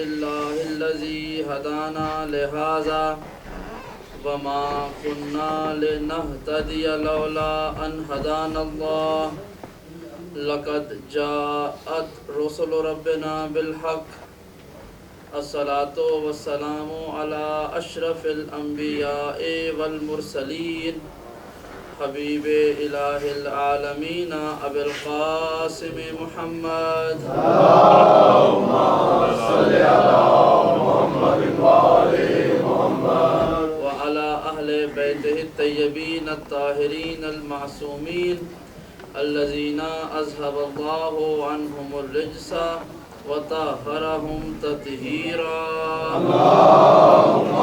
لله الذي هدانا لهذا وما كنا لنهتدي لولا أن هدانا الله لقد جاءت رسل ربنا بالحق الصلاة والسلام على أشرف الأنبياء والمرسلين حبیب الہ العالمین ابی القاسم محمد اللہم صلی علی محمد وآل محمد وعلی اہل بیتہ الطیبین الطاہرین المعصومین الذین اذہب اللہ عنہم الرجس وطہرہم تطہیرا اللہم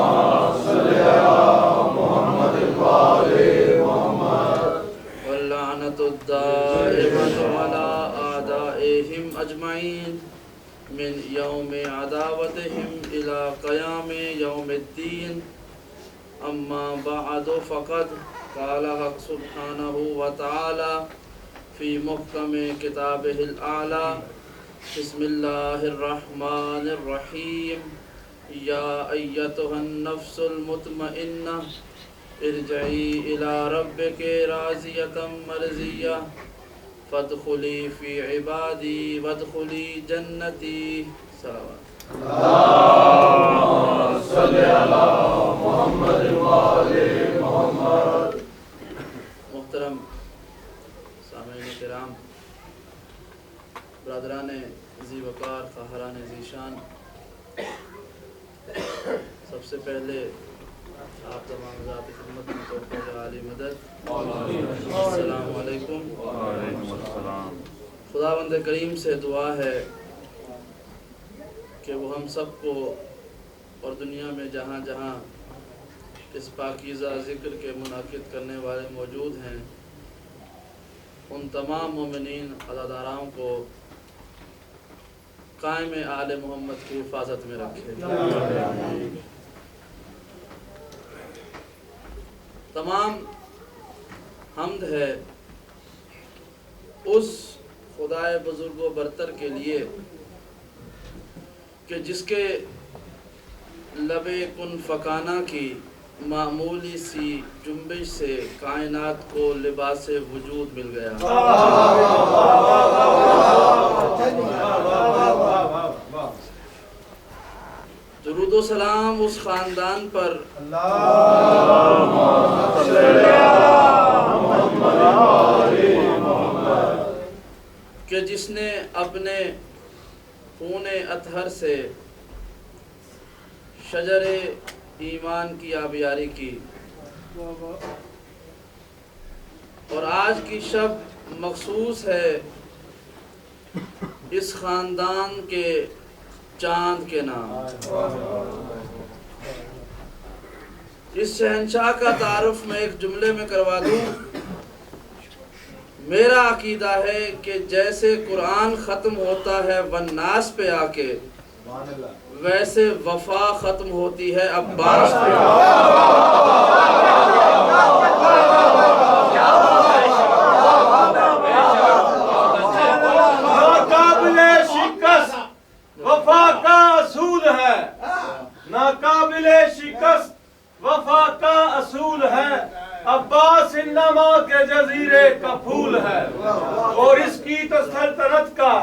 صلی علی محمد وآل الدائمة على أعدائهم أجمعين من يوم عداوتهم إلى قيام يوم الدين أما بعد فقد قال حق سبحانه وتعالى في محكم كتابه الأعلى بسم الله الرحمن الرحيم يا أيتها النفس المطمئنة ارجعی الى ربک راضیۃ مرضیہ فادخلی فی عبادی وادخلی جنتی صلوات اللہم صلی علی محمد وآل محمد۔ محترم سامعین کرام، برادران ذی وقار، خواہران ذی شان، سب سے پہلے آپ تمام ذات خدمت میں توفیق عالی مدد، السلام علیکم۔ خداوند کریم سے دعا ہے کہ وہ ہم سب کو اور دنیا میں جہاں جہاں اس پاکیزہ ذکر کے منعقد کرنے والے موجود ہیں، ان تمام مومنین عزاداراں کو قائم آل محمد کی حفاظت میں رکھے۔ تمام حمد ہے اس خدائے بزرگ و برتر کے لیے کہ جس کے لب کن فکانہ کی معمولی سی جنبش سے کائنات کو لباس وجود مل گیا۔ درود و سلام اس خاندان پر کہ جس نے اپنے خون اطہر سے شجر ایمان کی آبیاری کی، اور آج کی شب مخصوص ہے اس خاندان کے چاند کے نام۔ اس شہنشاہ کا تعارف میں ایک جملے میں کروا دوں۔ میرا عقیدہ ہے کہ جیسے قرآن ختم ہوتا ہے والناس پہ آ کے، ویسے وفا ختم ہوتی ہے عباس پہ آ وفا کا اصول ہے، ناقابل شکست وفا کا اصول ہے۔ عباس انما کے جزیرے کا پھول ہے، اور اس کی تو سلطنت کا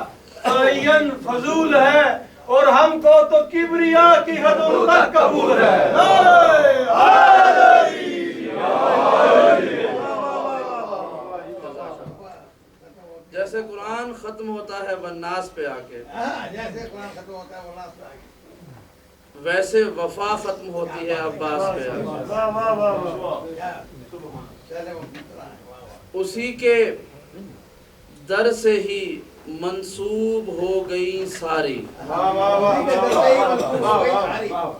تعین فضول ہے، اور ہم کو تو کبریا کی حدوں تک قبول ہے۔ جیسے قرآن ختم ہوتا ہے والناس پہ آ کے، ویسے وفا ختم ہوتی ہے عباس پہ آ کے۔ اسی کے در سے ہی منسوب ہو گئی ساری،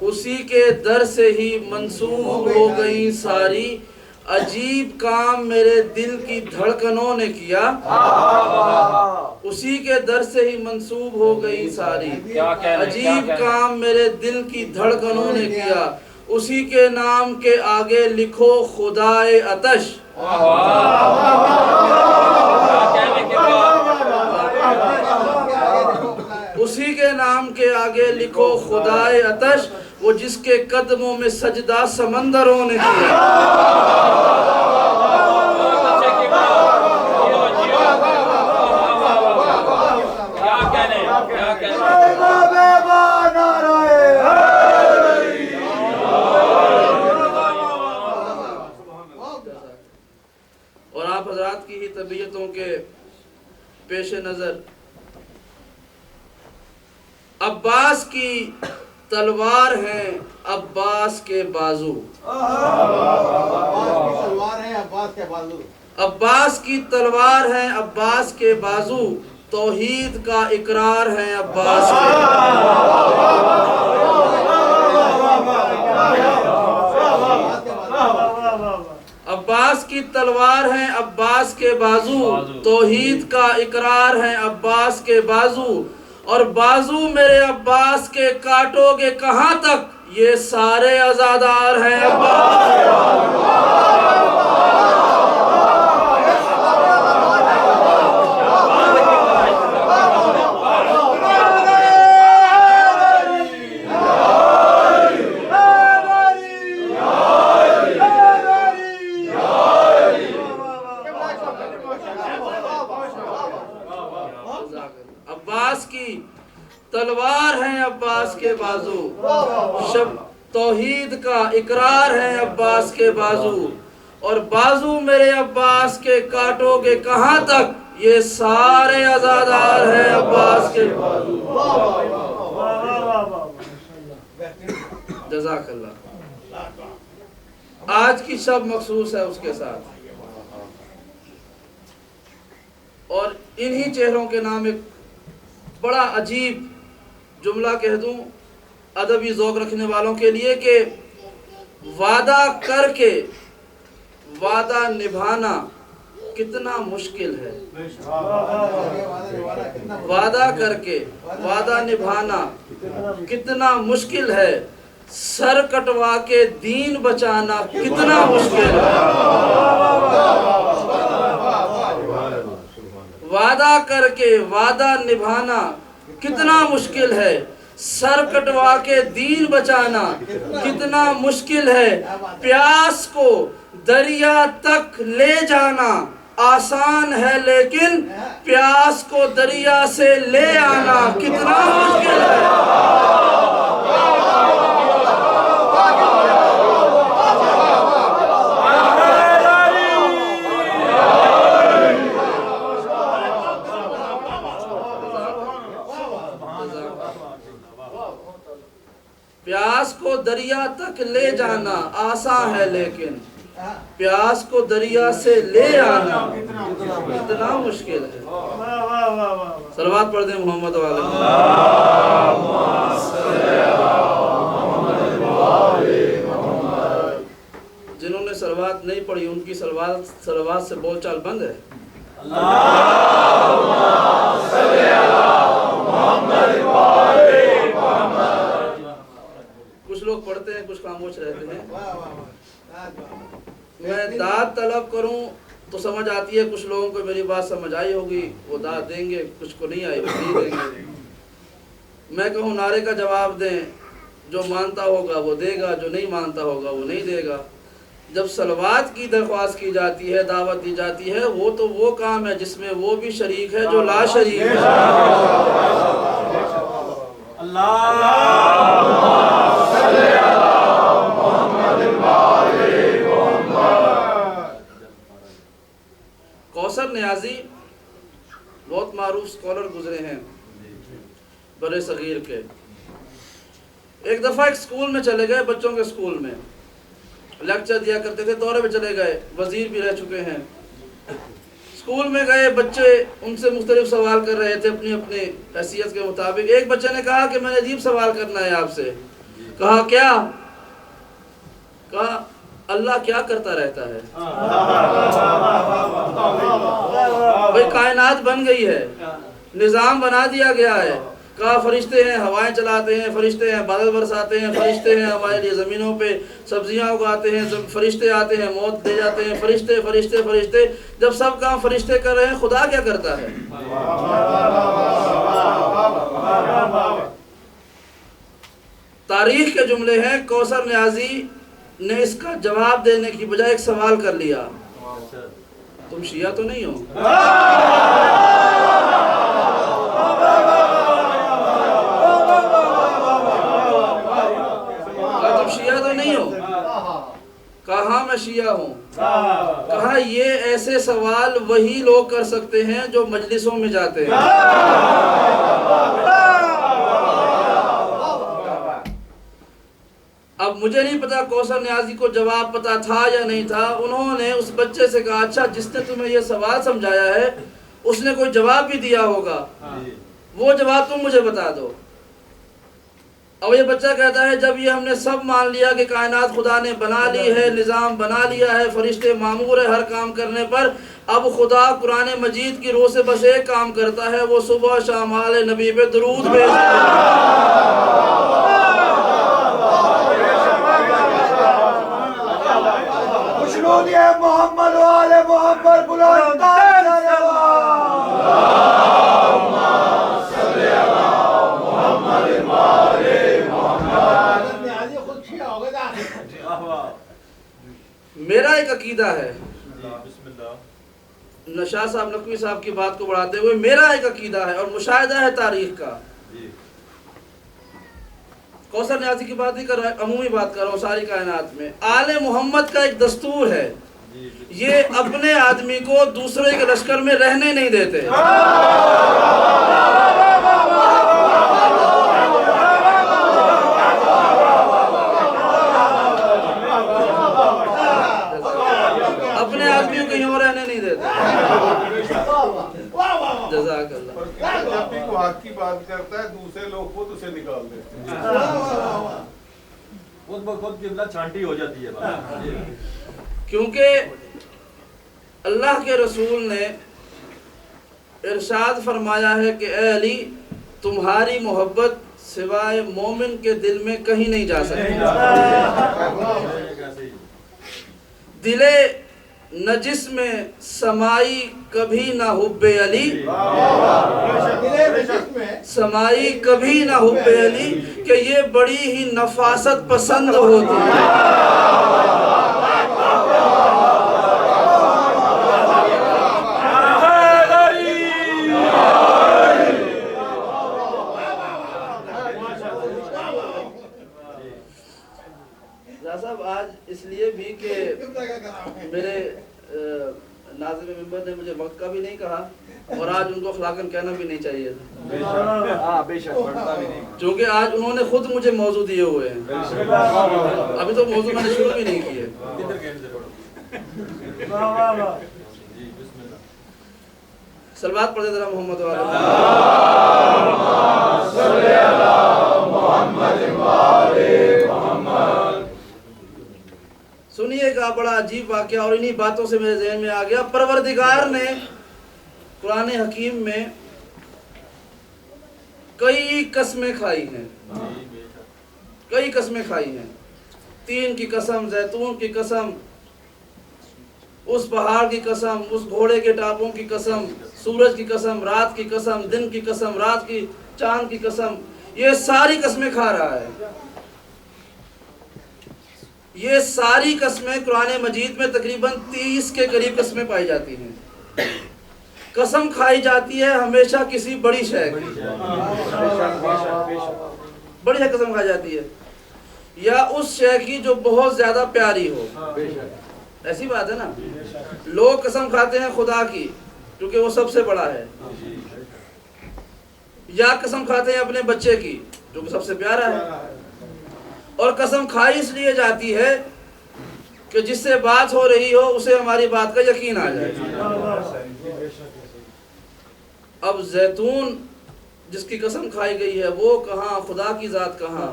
اسی کے در سے ہی منسوب ہو گئی ساری، عجیب کام میرے دل کی دھڑکنوں نے کیا، اسی کے در سے ہی منسوب ہو گئی ساری، عجیب کام میرے دل کی دھڑکنوں نے کیا، اسی کے نام کے آگے لکھو خدائے آتش، اسی کے نام کے آگے لکھو خدائے آتش، وہ جس کے قدموں میں سجدہ سمندروں نے کیا۔ اور آپ حضرات کی ہی طبیعتوں کے پیش نظر عباس کی تلوار ہیں عباس کے بازو، عباس کی تلوار ہیں عباس کے بازو، توحید کا اقرار ہے عباس کے۔ عباس کی تلوار ہیں عباس کے بازو، توحید کا اقرار ہے عباس کے بازو، اور بازو میرے عباس کے کاٹو گے کہاں تک، یہ سارے عزادار ہیں عباس کے عباس کی تلوار ہیں عباس کے بازو، شب توحید کا اقرار ہے عباس کے بازو، اور بازو میرے عباس کے کاٹو گے کہاں تک، یہ سارے عزادار ہیں عباس کے بازو۔ جزاک اللہ۔ آج کی شب مخصوص ہے اس کے ساتھ، اور انہی چہروں کے نام ایک بڑا عجیب جملہ کہہ دوں ادبی ذوق رکھنے والوں کے لیے کہ وعدہ کر کے وعدہ نبھانا کتنا مشکل ہے، وعدہ کر کے وعدہ نبھانا کتنا مشکل ہے، سر کٹوا کے دین بچانا کتنا مشکل ہے۔ وعدہ کر کے وعدہ نبھانا کتنا مشکل ہے، سر کٹوا کے دین بچانا کتنا مشکل ہے، پیاس کو دریا تک لے جانا آسان ہے لیکن پیاس کو دریا سے لے آنا کتنا مشکل ہے۔ پیاس کو دریا تک لے جانا آسان ہے لیکن پیاس کو دریا سے لے آنا اتنا مشکل ہے۔ صلوات پڑھ دیں محمد والے جنہوں نے صلوات نہیں پڑھی ان کی صلوات سے بول چال بند ہے۔ کچھ لوگ پڑھتے ہیں کچھ خاموش رہتے ہیں۔ میں داد طلب کروں تو سمجھ آتی ہے، کچھ لوگوں کو میری بات سمجھ آئی ہوگی وہ داد دیں گے، کچھ کو نہیں آئی وہ نہیں دیں گے۔ میں کہوں نعرے کا جواب دیں، جو مانتا ہوگا وہ دے گا، جو نہیں مانتا ہوگا وہ نہیں دے گا۔ جب صلوات کی درخواست کی جاتی ہے، دعوت دی جاتی ہے، وہ تو وہ کام ہے جس میں وہ بھی شریک ہے جو لا شریک ہے۔ کوثر نیازی بہت معروف سکولر گزرے ہیں برے صغیر کے۔ ایک دفعہ ایک سکول میں چلے گئے، بچوں کے سکول میں لیکچر دیا کرتے تھے، دورے پہ چلے گئے، وزیر بھی رہ چکے ہیں۔ سکول میں گئے، بچے ان سے مختلف سوال کر رہے تھے اپنی اپنی حیثیت کے مطابق۔ ایک بچے نے کہا کہ میں نے عجیب سوال کرنا ہے آپ سے۔ کہا کیا؟ کہا اللہ کیا کرتا رہتا ہے؟ بھئی کائنات بن گئی ہے، نظام بنا دیا گیا ہے۔ کہا فرشتے ہیں ہوائیں چلاتے ہیں، فرشتے ہیں بادل برساتے ہیں، فرشتے ہیں ہمارے لیے زمینوں پہ سبزیاں اگاتے ہیں، فرشتے آتے ہیں موت دے جاتے ہیں، فرشتے فرشتے فرشتے۔ جب سب کام فرشتے کر رہے ہیں خدا کیا کرتا ہے؟ تاریخ کے جملے ہیں. کوثر نیازی نے اس کا جواب دینے کی بجائے ایک سوال کر لیا, تم شیعہ تو نہیں ہو؟ تم شیعہ تو نہیں ہو؟ کہا میں شیعہ ہوں. کہا یہ ایسے سوال وہی لوگ کر سکتے ہیں جو مجلسوں میں جاتے ہیں. اب مجھے نہیں پتا کوثر نیازی کو جواب پتا تھا یا نہیں تھا. انہوں نے اس بچے سے کہا اچھا جس نے تمہیں یہ سوال سمجھایا ہے اس نے کوئی جواب بھی دیا ہوگا, وہ جواب تم مجھے بتا دو. اب یہ بچہ کہتا ہے جب یہ ہم نے سب مان لیا کہ کائنات خدا نے بنا لی ہے, نظام بنا لیا ہے, فرشتے مامور ہے ہر کام کرنے پر, اب خدا قرآن مجید کی روح سے بس ایک کام کرتا ہے, وہ صبح شام آل نبی پہ درود بھیجتا ہے. محمد و آل محمد بلند میرا ایک عقیدہ ہے, نشاط صاحب نقوی صاحب کی بات کو بڑھاتے ہوئے میرا ایک عقیدہ ہے اور مشاہدہ ہے تاریخ کا. کوثر نیازی کی بات نہیں کر رہا, عمومی بات کر رہا ہوں. ساری کائنات میں آل محمد کا ایک دستور ہے, یہ اپنے آدمی کو دوسرے کے لشکر میں رہنے نہیں دیتے. اپنے آدمیوں کو یوں رہنے نہیں دیتے. جزاک اللہ. جب بھی کوئی حق کی بات کرتا ہے دوسرے لوگ خود اسے نکال دیتے ہیں, خود بخود قبلہ چھانٹی ہو جاتی ہے. کیونکہ اللہ کے رسول نے ارشاد فرمایا ہے کہ اے علی تمہاری محبت سوائے مومن کے دل میں کہیں نہیں جا سکتی. دل نجس میں سمائی کبھی نہ حب علی, سمائی کبھی نہ حب علی, کہ یہ بڑی ہی نفاست پسند ہوتی ہے. صاحب آج اس لیے بھی کہ میرے ناظم ممبر نے مجھے وقت کا بھی نہیں کہا اور آج ان کو اخلاقاً کہنا بھی نہیں چاہیے تھا, چونکہ آج انہوں نے خود مجھے موضوع دیے ہوئے ہیں. ابھی تو موضوع میں نے شروع بھی نہیں کیے. صلوات پڑھتے ذرا محمد سنیے گا. بڑا عجیب واقعہ اور انہی باتوں سے میرے ذہن میں آ گیا. پروردگار نے قرآن حکیم میں کئی قسمیں کھائی ہیں, کئی قسمیں کھائی ہیں. تین کی قسم, زیتون کی قسم, اس پہاڑ کی قسم, اس گھوڑے کے ٹاپوں کی قسم, سورج کی قسم, رات کی قسم, دن کی قسم, رات کی چاند کی قسم. یہ ساری قسمیں کھا رہا ہے. یہ ساری قسمیں قرآن مجید میں تقریباً 30 کے قریب قسمیں پائی جاتی ہیں. قسم کھائی جاتی ہے ہمیشہ کسی بڑی شے کی, بڑی شے قسم کھائی جاتی ہے, یا اس شے کی جو بہت زیادہ پیاری ہو. ایسی بات ہے نا. لوگ قسم کھاتے ہیں خدا کی کیونکہ وہ سب سے بڑا ہے, یا قسم کھاتے ہیں اپنے بچے کی جو کہ سب سے پیارا ہے. اور قسم کھائی اس لیے جاتی ہے کہ جس سے بات ہو رہی ہو اسے ہماری بات کا یقین آ جائے. اب زیتون جس کی قسم کھائی گئی ہے وہ کہاں, خدا کی ذات کہاں.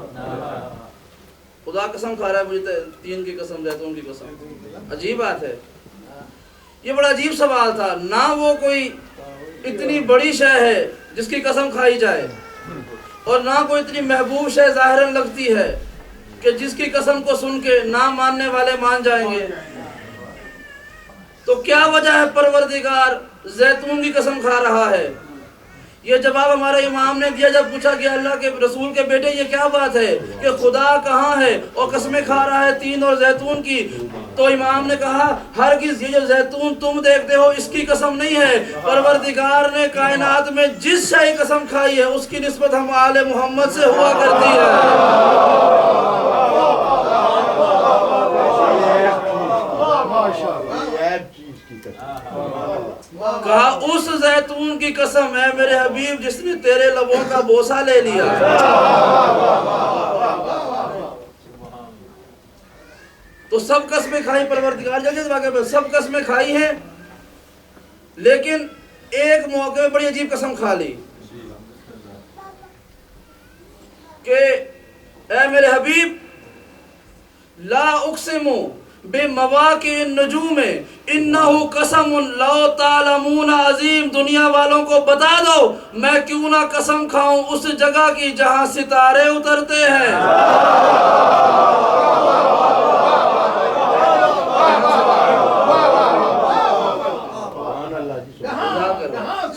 خدا قسم کھا رہا ہے مجھے 3 کی قسم, زیتون کی قسم. عجیب بات ہے. یہ بڑا عجیب سوال تھا. نہ وہ کوئی اتنی بڑی شے ہے جس کی قسم کھائی جائے, اور نہ کوئی اتنی محبوب شے ظاہراً لگتی ہے کہ جس کی قسم کو سن کے نہ ماننے والے مان جائیں گے. تو کیا وجہ ہے پروردگار زیتون کی قسم کھا رہا ہے؟ یہ جواب ہمارے امام نے دیا جب پوچھا کہ اللہ کے رسول کے بیٹے یہ کیا بات ہے کہ خدا کہاں ہے اور قسمیں کھا رہا ہے تین اور زیتون کی؟ تو امام نے کہا ہرگز یہ جو زیتون تم دیکھتے ہو اس کی قسم نہیں ہے، پروردگار نے کائنات میں جس شے کی قسم کھائی ہے اس کی نسبت ہم آل محمد سے ہوا کرتی ہے۔ کہا اس زیتون کی قسم ہے میرے حبیب جس نے تیرے لبوں کا بوسہ لے لیا۔ تو سب قسمیں کھائی پروردگار جلد واقعہ میں سب قسمیں کھائی ہیں، لیکن ایک موقع میں بڑی عجیب قسم کھا لی کہ اے میرے حبیب لا اقسم بمواقع النجوم انہو قسم لو تعلمون عظیم، دنیا والوں کو بتا دو میں کیوں نہ قسم کھاؤں اس جگہ کی جہاں ستارے اترتے ہیں۔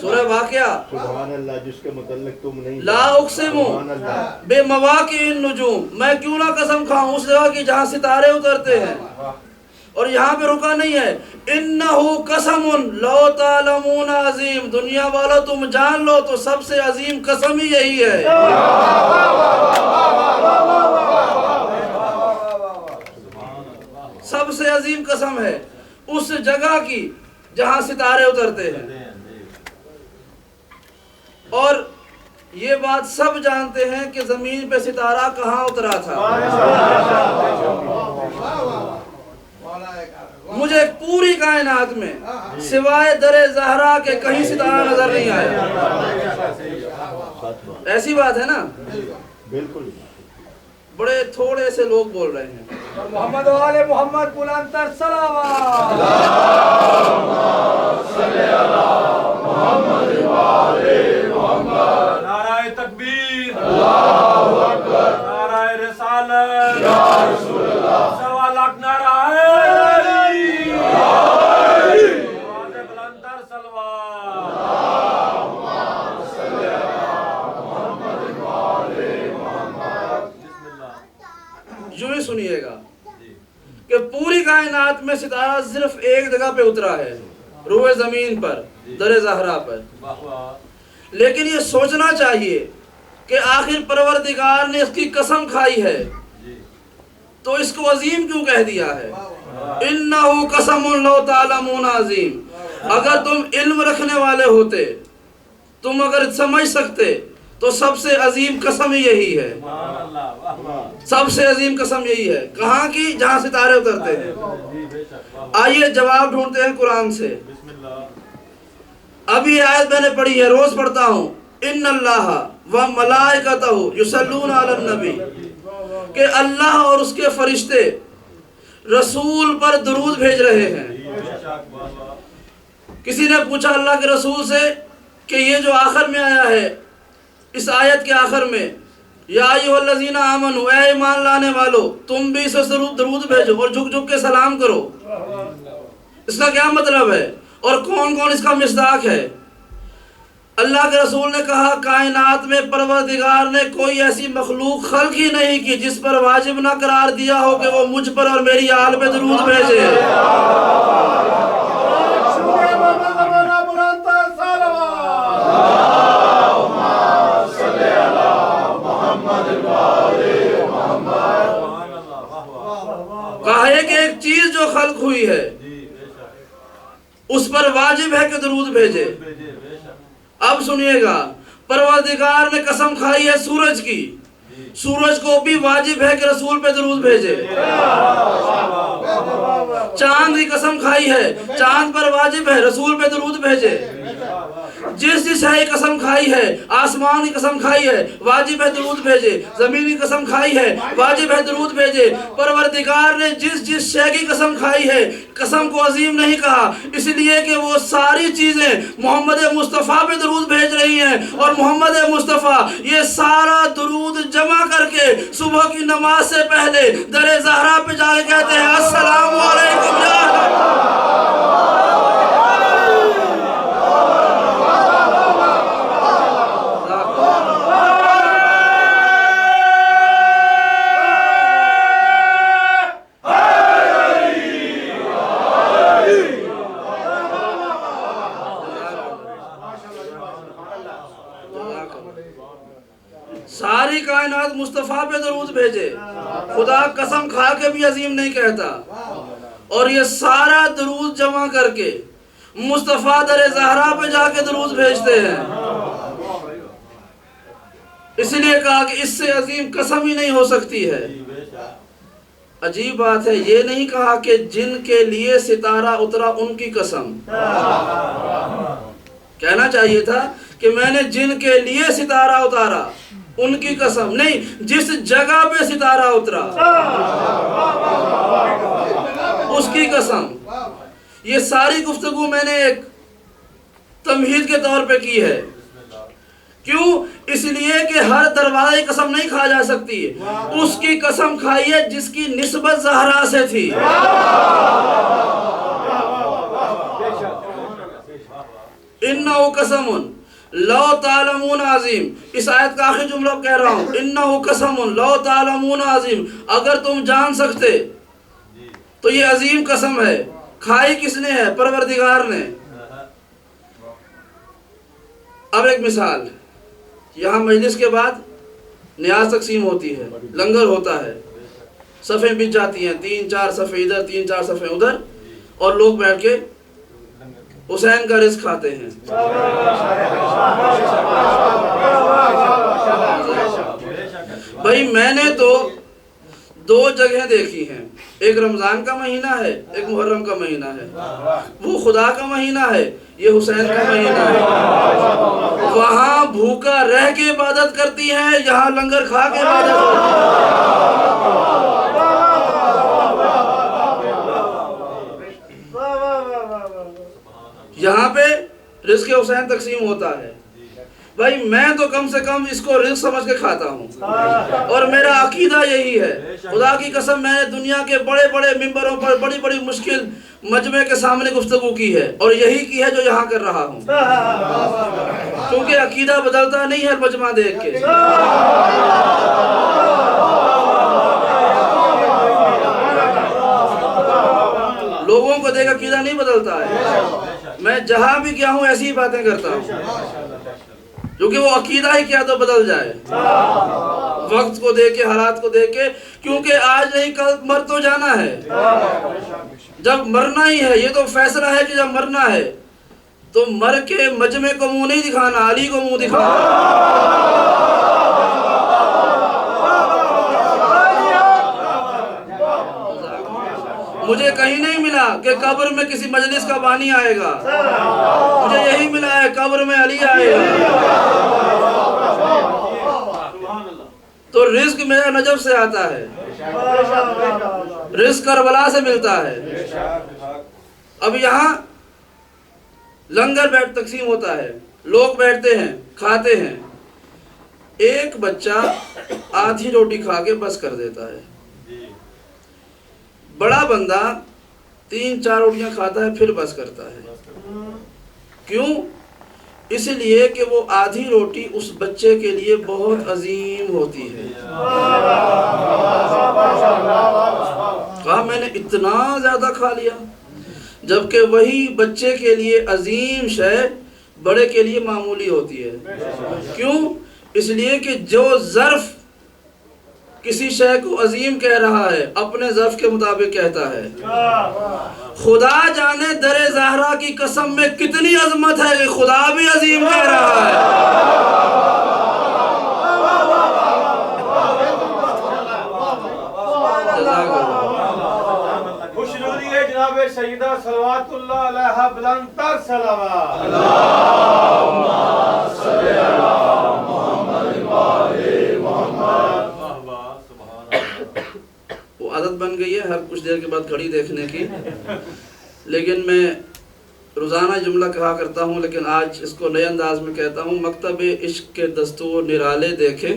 سورہ واقعہ سبحان اللہ جس کے متعلق تم نہیں لا اقسم بمواقع النجوم، میں کیوں نہ قسم کھاؤں اس جگہ کی جہاں ستارے اترتے ہیں۔ اور یہاں پہ رکا نہیں ہے، انہو قسم لو تعلمون عظیم، دنیا والوں تم جان لو تو سب سے عظیم قسم ہی یہی ہے۔ سب سے عظیم قسم ہے اس جگہ کی جہاں ستارے اترتے ہیں۔ اور یہ بات سب جانتے ہیں کہ زمین پہ ستارہ کہاں اترا تھا۔ مجھے پوری کائنات میں سوائے در زہرا کے کہیں ستارہ نظر نہیں آیا۔ ایسی بات ہے نا؟ بالکل بڑے تھوڑے سے لوگ بول رہے ہیں۔ محمد و آل محمد بلند تر صلوات۔ نعرہ تکبیر، نعرہ رسالت، سوا لاکھ نعرہ بلند تر صلوات۔ یوں ہی سنیے گا کہ پوری کائنات میں ستارہ صرف ایک جگہ پہ اترا ہے، روئے زمین پر، در زہرا پر۔ لیکن یہ سوچنا چاہیے کہ آخر پروردگار نے اس کی قسم کھائی ہے تو اس کو عظیم کیوں کہہ دیا ہے؟ انہو قسم لو تعلمون عظیم۔ اگر تم علم رکھنے والے ہوتے، تم اگر سمجھ سکتے تو سب سے عظیم قسم یہی ہے، سب سے عظیم قسم یہی ہے۔ کہاں کی؟ جہاں ستارے اترتے ہیں۔ آئیے جواب ڈھونڈتے ہیں قرآن سے۔ ابھی یہ آیت میں نے پڑھی ہے، روز پڑھتا ہوں، ان اللہ و ملائکتہ یصلون علی النبی، کہ اللہ اور اس کے فرشتے رسول پر درود بھیج رہے ہیں۔ کسی نے پوچھا اللہ کے رسول سے کہ یہ جو آخر میں آیا ہے، اس آیت کے آخر میں، یا ایھا الذین آمنوا، اے ایمان لانے والو تم بھی اسے درود بھیجو اور جھک جھک کے سلام کرو، اس کا کیا مطلب ہے اور کون کون اس کا مصداق ہے؟ اللہ کے رسول نے کہا کائنات میں پروردگار نے کوئی ایسی مخلوق خلق ہی نہیں کی جس پر واجب نہ قرار دیا ہو کہ وہ مجھ پر اور میری آل پہ درود بھیجے۔ کہا ہے کہ ایک چیز جو خلق ہوئی ہے اس پر واجب ہے کہ درود بھیجے۔ اب سنیے گا، پروردگار نے قسم کھائی ہے سورج کی، سورج کو بھی واجب ہے کہ رسول پہ درود بھیجے۔ چاند کی قسم کھائی ہے، چاند پر واجب ہے رسول پہ درود بھیجے۔ جس ہے قسم کھائی ہے، آسمان کی قسم کھائی ہے واجب ہے درود بھیجے، زمین کی قسم کھائی ہے واجب ہے درود بھیجے۔ پروردگار نے جس شے کی قسم کھائی ہے، قسم کو عظیم نہیں کہا، اس لیے کہ وہ ساری چیزیں محمد مصطفیٰ پہ درود بھیج رہی ہیں، اور محمد مصطفیٰ یہ سارا درود جمع کر کے صبح کی نماز سے پہلے در زہرا پہ جا کے کہتے ہیں السلام علیکم یا بعد مصطفیٰ پہ درود بھیجے، خدا قسم کھا کے بھی عظیم نہیں کہتا، اور یہ سارا درود جمع کر کے مصطفیٰ در زہرا پہ جا کے درود بھیجتے ہیں۔ اس لیے کہا کہ اس سے عظیم قسم ہی نہیں ہو سکتی ہے۔ عجیب بات ہے، یہ نہیں کہا کہ جن کے لیے ستارہ اترا ان کی قسم، کہنا چاہیے تھا کہ میں نے جن کے لیے ستارہ اتارا ان کی قسم، نہیں، جس جگہ پہ ستارہ اترا اس کی قسم۔ یہ ساری گفتگو میں نے ایک تمہید کے طور پہ کی ہے، کیوں؟ اس لیے کہ ہر دروازے کی قسم نہیں کھا جا سکتی، اس کی قسم کھائیے جس کی نسبت زہرا سے تھی۔ انہو قسم لو تعلمون عظیم، اس آیت کا آخری جملہ کہہ رہا ہوں، انہو قسم لو تعلمون عظیم، اگر تم جان سکتے تو یہ عظیم قسم ہے۔ کھائی کس نے ہے؟ پروردگار نے۔ اب ایک مثال، یہاں مجلس کے بعد نیاز تقسیم ہوتی ہے، لنگر ہوتا ہے، صفیں بچ جاتی ہیں، 3-4 صفیں ادھر 3-4 صفیں ادھر، اور لوگ بیٹھ کے حسین کا رزق کھاتے ہیں۔ بھائی میں نے تو 2 جگہیں دیکھی ہیں، ایک رمضان کا مہینہ ہے، ایک محرم کا مہینہ ہے، وہ خدا کا مہینہ ہے، یہ حسین کا مہینہ ہے۔ وہاں بھوکا رہ کے عبادت کرتی ہیں، یہاں لنگر کھا کے عبادت کرتی ہیں۔ یہاں پہ رزق حسین تقسیم ہوتا ہے۔ بھائی میں تو کم سے کم اس کو رزق سمجھ کے کھاتا ہوں، اور میرا عقیدہ یہی ہے، خدا کی قسم میں نے دنیا کے بڑے بڑے ممبروں پر بڑی بڑی مشکل مجمع کے سامنے گفتگو کی ہے، اور یہی کی ہے جو یہاں کر رہا ہوں، کیونکہ عقیدہ بدلتا نہیں ہے مجمع دیکھ کے۔ لوگوں کو دیکھ عقیدہ نہیں بدلتا ہے، میں جہاں بھی گیا ہوں ایسی ہی باتیں کرتا ہوں، کیونکہ وہ عقیدہ ہی کیا تو بدل جائے، وقت کو دیکھ کے، حالات کو دیکھ کے، کیونکہ آج نہیں کل مر تو جانا ہے، جب مرنا ہی ہے، یہ تو فیصلہ ہے کہ جب مرنا ہے تو مر کے مجمع کو منہ نہیں دکھانا، علی کو منہ دکھانا۔ مجھے کہیں نہیں ملا کہ قبر میں کسی مجلس کا بانی آئے گا، مجھے یہی ملا ہے قبر میں علی آئے گا۔ تو رزق میرا نجف سے آتا ہے، رزق کربلا سے ملتا ہے۔ اب یہاں لنگر بیٹھ تقسیم ہوتا ہے، لوگ بیٹھتے ہیں، کھاتے ہیں، ایک بچہ آدھی روٹی کھا کے بس کر دیتا ہے، بڑا بندہ 3-4 روٹیاں کھاتا ہے پھر بس کرتا ہے۔ کیوں؟ اس لیے کہ وہ آدھی روٹی اس بچے کے لیے بہت عظیم ہوتی ہے۔ کہا میں نے اتنا زیادہ کھا لیا، جبکہ وہی بچے کے لیے عظیم شے بڑے کے لیے معمولی ہوتی ہے۔ کیوں؟ اس لیے کہ جو ظرف کسی شے کو عظیم کہہ رہا ہے اپنے ظرف کے مطابق کہتا ہے۔ خدا جانے در زہرا کی قسم میں کتنی عظمت ہے کہ خدا بھی عظیم کہہ رہا ہے۔ خوشنودی ہے جناب سیدہ صلوات اللہ علیہ بلند تر صلوات۔ اللہم صلی علی محمد و آل محمد۔ وہ عادت بن گئی ہے ہر کچھ دیر کے بعد گھڑی دیکھنے کی، لیکن میں روزانہ جملہ کہا کرتا ہوں، لیکن آج اس کو نئے انداز میں کہتا ہوں، مکتب عشق کے دستور نرالے دیکھے،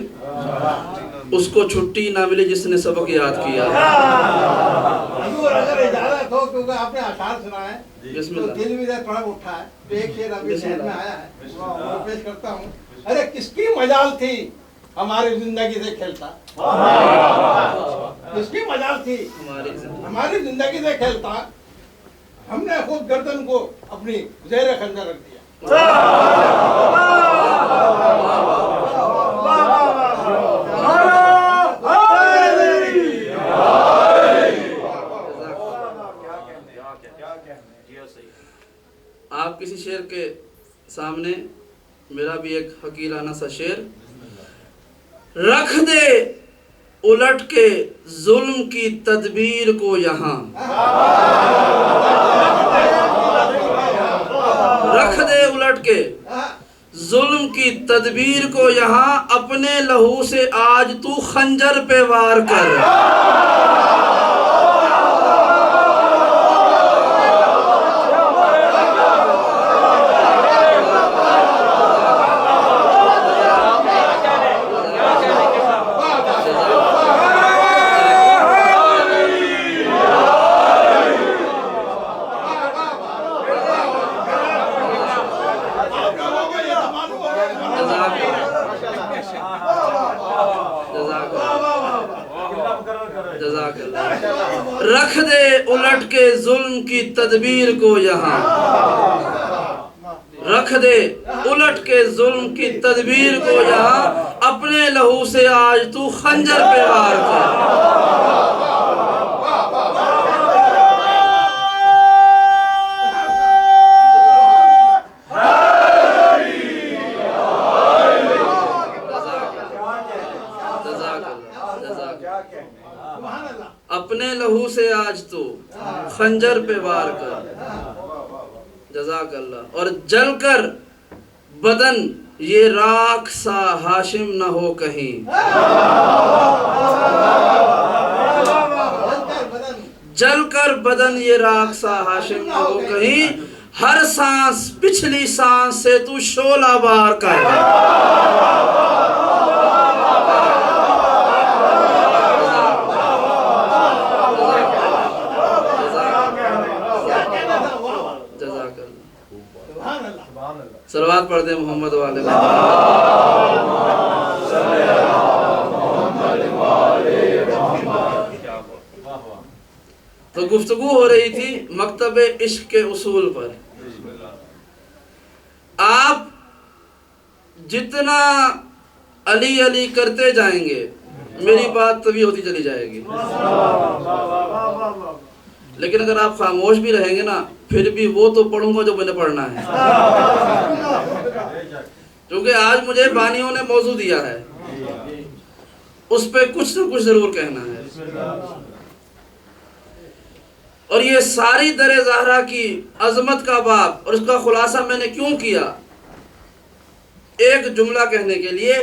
اس کو چھٹی نہ ملی جس نے سبق یاد کیا۔ حضور اگر اجازت ہو، کیونکہ آپ نے اشعار سنائے بسم تو اللہ۔ دل بھی تھوڑا اٹھا ہے، تو ایک شعر ابھی ذہن میں آیا ہے، وہ پیش کرتا ہوں۔ ارے کس کی مجال تھی ہماری زندگی سے کھیلتا، کس کی مجال تھی ہماری زندگی سے کھیلتا، ہم نے خود گردن کو اپنی زیر خنجر رکھ دیا۔ سامنے میرا بھی ایک حقیرانہ سا شعر: رکھ دے الٹ کے ظلم کی تدبیر کو یہاں، رکھ دے الٹ کے ظلم کی تدبیر کو یہاں، اپنے لہو سے آج تو خنجر پہ وار کر۔ رکھ دے الٹ کے ظلم کی تدبیر کو یہاں، رکھ دے الٹ کے ظلم کی تدبیر کو یہاں، اپنے لہو سے آج تو خنجر پہ وار کر۔ اپنے لہو سے آج تو خنجر پہ وار کر، جزاک اللہ۔ اور جل کر بدن یہ راکھ سا ہاشم نہ ہو کہیں، جل کر بدن یہ راکھ سا ہاشم نہ ہو کہیں، ہر سانس پچھلی سانس سے تو شعلہ بار کر۔ صلوات پڑھ دیں محمد والے تو گفتگو ہو رہی تھی مکتب عشق کے اصول پر۔ آپ جتنا علی علی کرتے جائیں گے میری بات طبیعی ہوتی چلی جائے گی، لیکن اگر آپ خاموش بھی رہیں گے نا پھر بھی وہ تو پڑھوں گا جو میں نے پڑھنا ہے، کیونکہ آج مجھے بانیوں نے موضوع دیا ہے، اس پہ کچھ نہ کچھ ضرور کہنا ہے۔ اور یہ ساری در زہرا کی عظمت کا باب اور اس کا خلاصہ میں نے کیوں کیا؟ ایک جملہ کہنے کے لیے،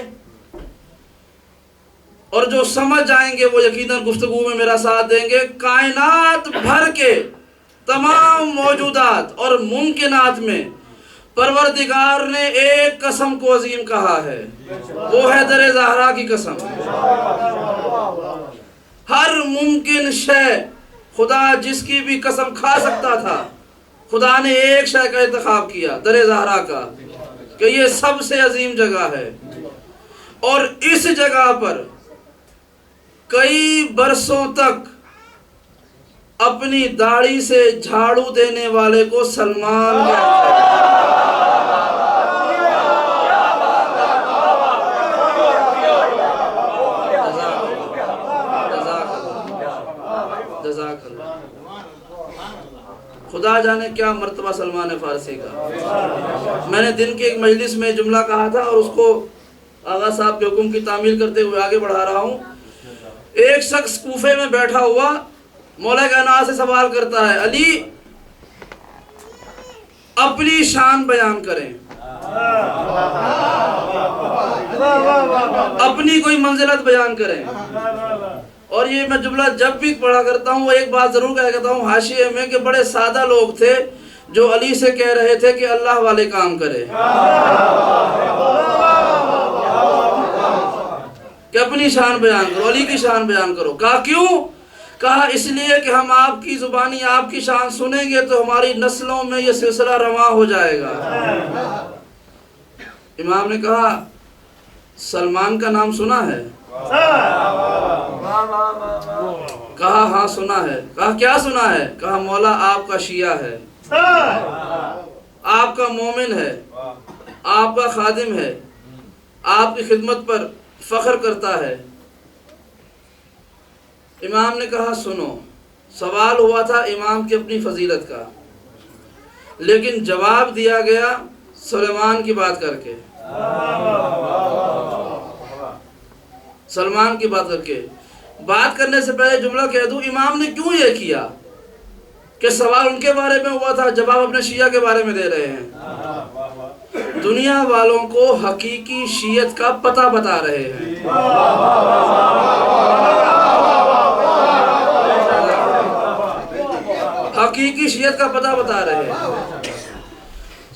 اور جو سمجھ جائیں گے وہ یقیناً گفتگو میں میرا ساتھ دیں گے۔ کائنات بھر کے تمام موجودات اور ممکنات میں پروردگار نے ایک قسم کو عظیم کہا ہے، وہ ہے در زہرا کی قسم۔ ہر ممکن شے خدا جس کی بھی قسم کھا سکتا تھا، خدا نے ایک شے کا انتخاب کیا، در زہرا کا، کہ یہ سب سے عظیم جگہ ہے، اور اس جگہ پر کئی برسوں تک اپنی داڑھی سے جھاڑو دینے والے کو سلمان خدا جانے کیا مرتبہ سلمان فارسی کا۔ میں نے دن کی ایک مجلس میں جملہ کہا تھا اور اس کو آغا صاحب کے حکم کی تعمیل کرتے ہوئے آگے بڑھا رہا ہوں۔ ایک شخص کوفے میں بیٹھا ہوا مولا کائنات سے سوال کرتا ہے، علی اپنی شان بیان کریں، اپنی کوئی منزلت بیان کریں۔ اور یہ میں جملہ جب بھی پڑھا کرتا ہوں وہ ایک بات ضرور کہہ کرتا ہوں حاشیے میں، کہ بڑے سادہ لوگ تھے جو علی سے کہہ رہے تھے کہ اللہ والے کام کرے، کہ اپنی شان بیان کرو، علی کی شان بیان کرو۔ کہا کیوں؟ کہا اس لیے کہ ہم آپ کی زبانی آپ کی شان سنیں گے تو ہماری نسلوں میں یہ سلسلہ رواں ہو جائے گا۔ امام نے کہا سلمان کا نام سنا ہے؟ کہا ہاں سنا ہے۔ کہا کیا سنا ہے؟ کہا مولا آپ کا شیعہ ہے، آپ کا مومن ہے، آپ کا خادم ہے، آپ کی خدمت پر فخر کرتا ہے۔ امام نے کہا سنو، سوال ہوا تھا امام کی اپنی فضیلت کا، لیکن جواب دیا گیا سلیمان کی بات کر کے، سلمان کی بات کر کے، بات کرنے سے پہلے جملہ کہہ دوں، امام نے کیوں یہ کیا کہ سوال ان کے بارے میں ہوا تھا، جواب اپنے شیعہ کے بارے میں دے رہے ہیں، دنیا والوں کو حقیقی شیعت کا پتہ بتا رہے ہیں۔ حقیقی شیعت کا پتہ بتا رہے ہیں۔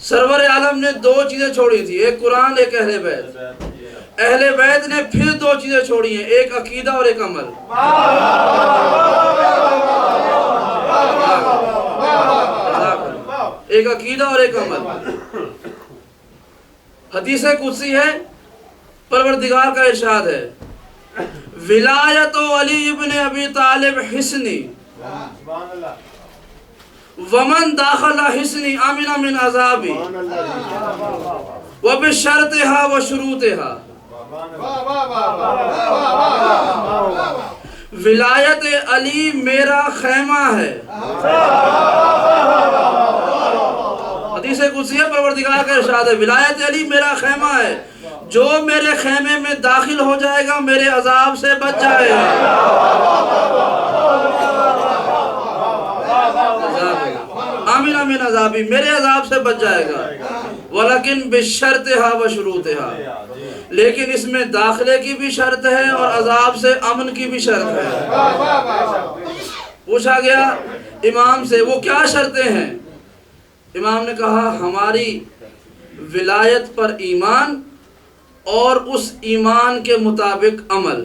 سرور عالم نے دو چیزیں چھوڑی تھی، ایک قرآن، ایک اہل بیت۔ اہل بیت نے پھر دو چیزیں چھوڑی ہیں، ایک عقیدہ اور ایک عمل۔ ایک عقیدہ اور ایک عمل۔ حدیث قدسی ہے، پروردگار کا ارشاد ہے، ولایت علی ابن ابی طالب حسنی ومن داخل حسنی امن من عذابی وبشرطها وشروطها۔ ولایت علی میرا خیمہ ہے۔ حدیث قدسی ہے، پروردگار کا ارشاد ہے، ولایت علی میرا خیمہ ہے، جو میرے خیمے میں داخل ہو جائے گا میرے عذاب سے بچ جائے گا۔ آمین آمین عذابی، میرے عذاب سے بچ جائے گا۔ ولیکن بشرطها وشروطها، لیکن اس میں داخلے کی بھی شرط ہے اور عذاب سے امن کی بھی شرط ہے۔ پوچھا گیا امام سے وہ کیا شرطیں ہیں؟ امام نے کہا ہماری ولایت پر ایمان اور اس ایمان کے مطابق عمل۔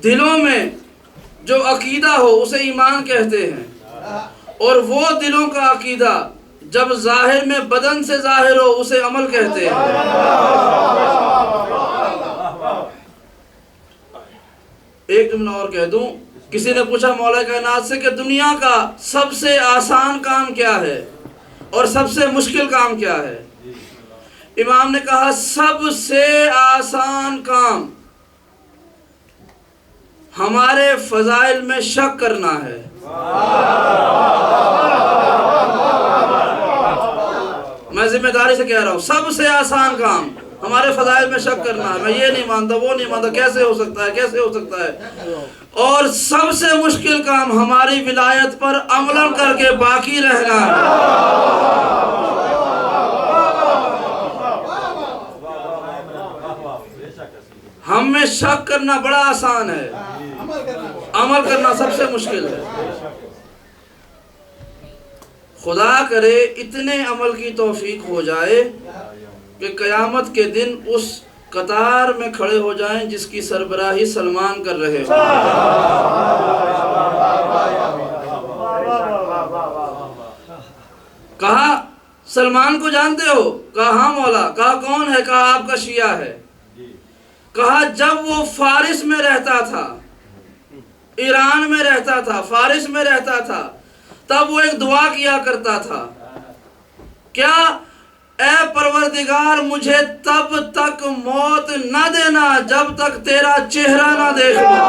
دلوں میں جو عقیدہ ہو اسے ایمان کہتے ہیں، اور وہ دلوں کا عقیدہ جب ظاہر میں بدن سے ظاہر ہو اسے عمل کہتے ہیں۔ ایک جملہ اور کہہ دوں، کسی نے پوچھا مولا کائنات سے کہ دنیا کا سب سے آسان کام کیا ہے اور سب سے مشکل کام کیا ہے؟ امام نے کہا سب سے آسان کام ہمارے فضائل میں شک کرنا ہے۔ میں ذمہ داری سے کہہ رہا ہوں، سب سے آسان کام ہمارے فضائل میں شک کرنا ہے، میں یہ نہیں مانتا، وہ نہیں مانتا، کیسے ہو سکتا ہے، کیسے ہو سکتا ہے، اور سب سے مشکل کام ہماری ولایت پر عمل کر کے باقی رہنا ہے۔ ہم میں شک کرنا بڑا آسان ہے، عمل کرنا سب سے مشکل ہے۔ خدا کرے اتنے عمل کی توفیق ہو جائے کہ قیامت کے دن اس قطار میں کھڑے ہو جائیں جس کی سربراہی سلمان کر رہے ہوں۔ کہا سلمان کو جانتے ہو؟ کہا ہاں مولا۔ کہا کون ہے؟ کہا آپ کا شیعہ ہے۔ کہا جب وہ فارس میں رہتا تھا، ایران میں رہتا تھا، فارس میں رہتا تھا، تب وہ ایک دعا کیا کرتا تھا، کیا اے پروردگار مجھے تب تک موت نہ دینا جب تک تیرا چہرہ نہ دیکھ لوں۔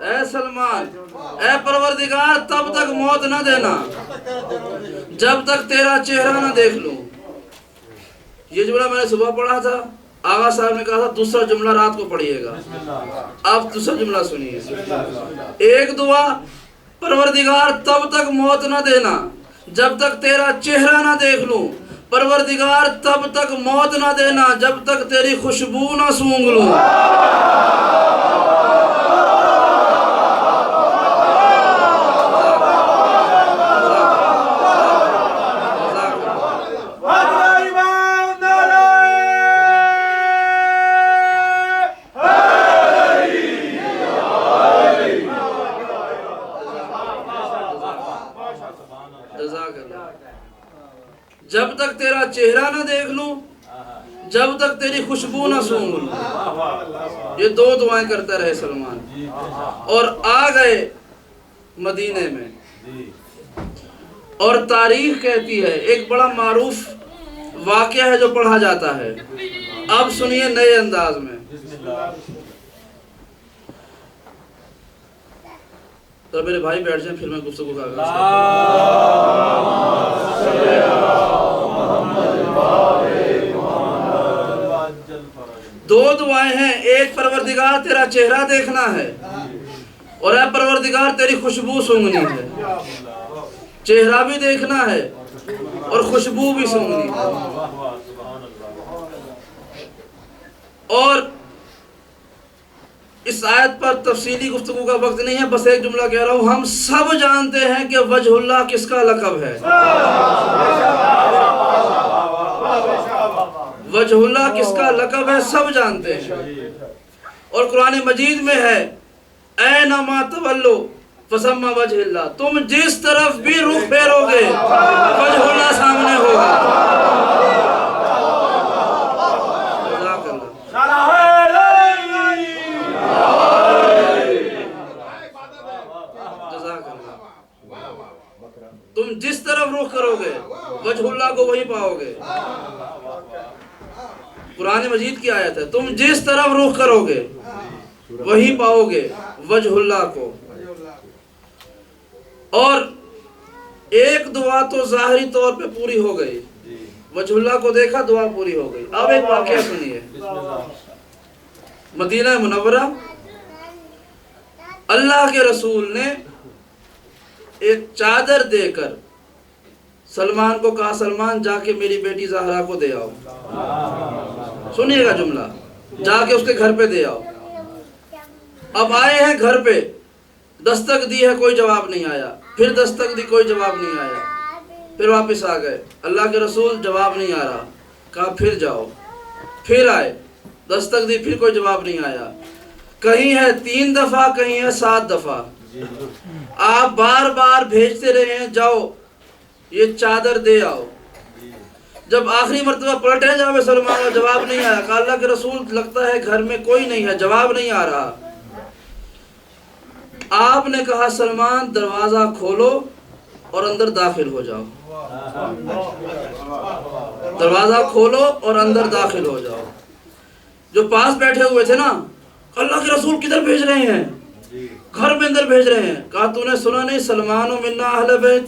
اے سلمان، اے پروردگار تب تک موت نہ دینا جب تک تیرا چہرہ نہ دیکھ لوں۔ یہ جملہ میں نے صبح پڑھا تھا، آغا صاحب نے کہا تھا دوسرا جملہ رات کو پڑھیے گا، آپ دوسرا جملہ سنیے۔ ایک دعا پروردگار تب تک موت نہ دینا جب تک تیرا چہرہ نہ دیکھ لوں، پروردگار تب تک موت نہ دینا جب تک تیری خوشبو نہ سونگھ لوں۔ جب تک تیرا چہرہ نہ دیکھ لوں، جب تک تیری خوشبو نہ سونگ لوں۔ یہ دو دعائیں کرتا رہے سلمان، اور آ گئے مدینے میں۔ اور تاریخ کہتی ہے، ایک بڑا معروف واقعہ ہے جو پڑھا جاتا ہے، اب سنیے نئے انداز میں۔ تو میرے بھائی بیٹھ جائیں، پھر میں گفتگو کا آغاز دو دعائیں ہیں، ایک پروردگار تیرا چہرہ دیکھنا ہے، اور اے پروردگار تیری خوشبو سونگنی ہے۔ چہرہ بھی دیکھنا ہے اور خوشبو بھی سونگنی ہے۔ اور اس آیت پر تفصیلی گفتگو کا وقت نہیں ہے، بس ایک جملہ کہہ رہا ہوں، ہم سب جانتے ہیں کہ وجہ اللہ کس کا لقب ہے۔ وجہ اللہ کس کا لقب ہے سب جانتے ہیں، اور قرآن مجید میں ہے اینما تولو فثم وجہ اللہ، تم جس طرف بھی رخ پھیرو گے وجہ اللہ سامنے ہوگا۔ جزاک اللہ۔ تم جس طرف رخ کرو گے وجہ اللہ کو وہی پاؤ گے۔ قرآن مجید کی آیت ہے، تم جس طرف رخ کرو گے وہی پاؤ گے وجہ اللہ کو۔ اور ایک دعا تو ظاہری طور پہ پوری ہو گئی، وجہ اللہ کو دیکھا، دعا پوری ہو گئی۔ اب ایک واقعہ سنیے، مدینہ منورہ اللہ کے رسول نے ایک چادر دے کر سلمان کو کہا، سلمان جا کے میری بیٹی زہرا کو دے آؤ۔ سنیے گا جملہ، جا کے اس کے گھر پہ دے آؤ۔ اب آئے ہیں گھر پہ، دستک دی ہے، کوئی جواب نہیں آیا، پھر دستک دی، کوئی جواب نہیں آیا، پھر واپس آ گئے، اللہ کے رسول جواب نہیں آ رہا، کہا پھر جاؤ، پھر آئے، دستک دی، پھر کوئی جواب نہیں آیا، کہیں ہے 3 دفعہ، کہیں ہے 7 دفعہ، آپ بار بار بھیجتے رہے ہیں، جاؤ یہ چادر دے آؤ۔ جب آخری مرتبہ پلٹے جاوے سلمان کا جواب نہیں آیا، کہا اللہ کے رسول لگتا ہے گھر میں کوئی نہیں ہے، جواب نہیں آ رہا۔ آپ نے کہا سلمان دروازہ کھولو اور اندر داخل ہو جاؤ، دروازہ کھولو اور اندر داخل ہو جاؤ۔ جو پاس بیٹھے ہوئے تھے نا، اللہ کے رسول کدھر بھیج رہے ہیں؟ گھر میں اندر بھیج رہے ہیں۔ کہا تو نے سنا نہیں سلمان منا اہل بیت؟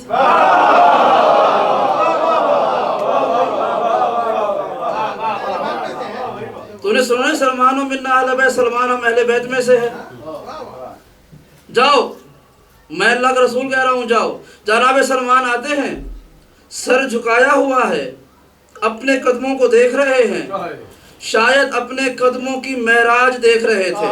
تو نے سنا نہیں سلمان منا اہل بیت؟ سلمان ہم اہل بیت میں سے ہے۔ جاؤ، میں اللہ کا رسول کہہ رہا ہوں، جاؤ۔ جناب سلمان آتے ہیں، سر جھکایا ہوا ہے، اپنے قدموں کو دیکھ رہے ہیں، شاید اپنے قدموں کی معراج دیکھ رہے تھے۔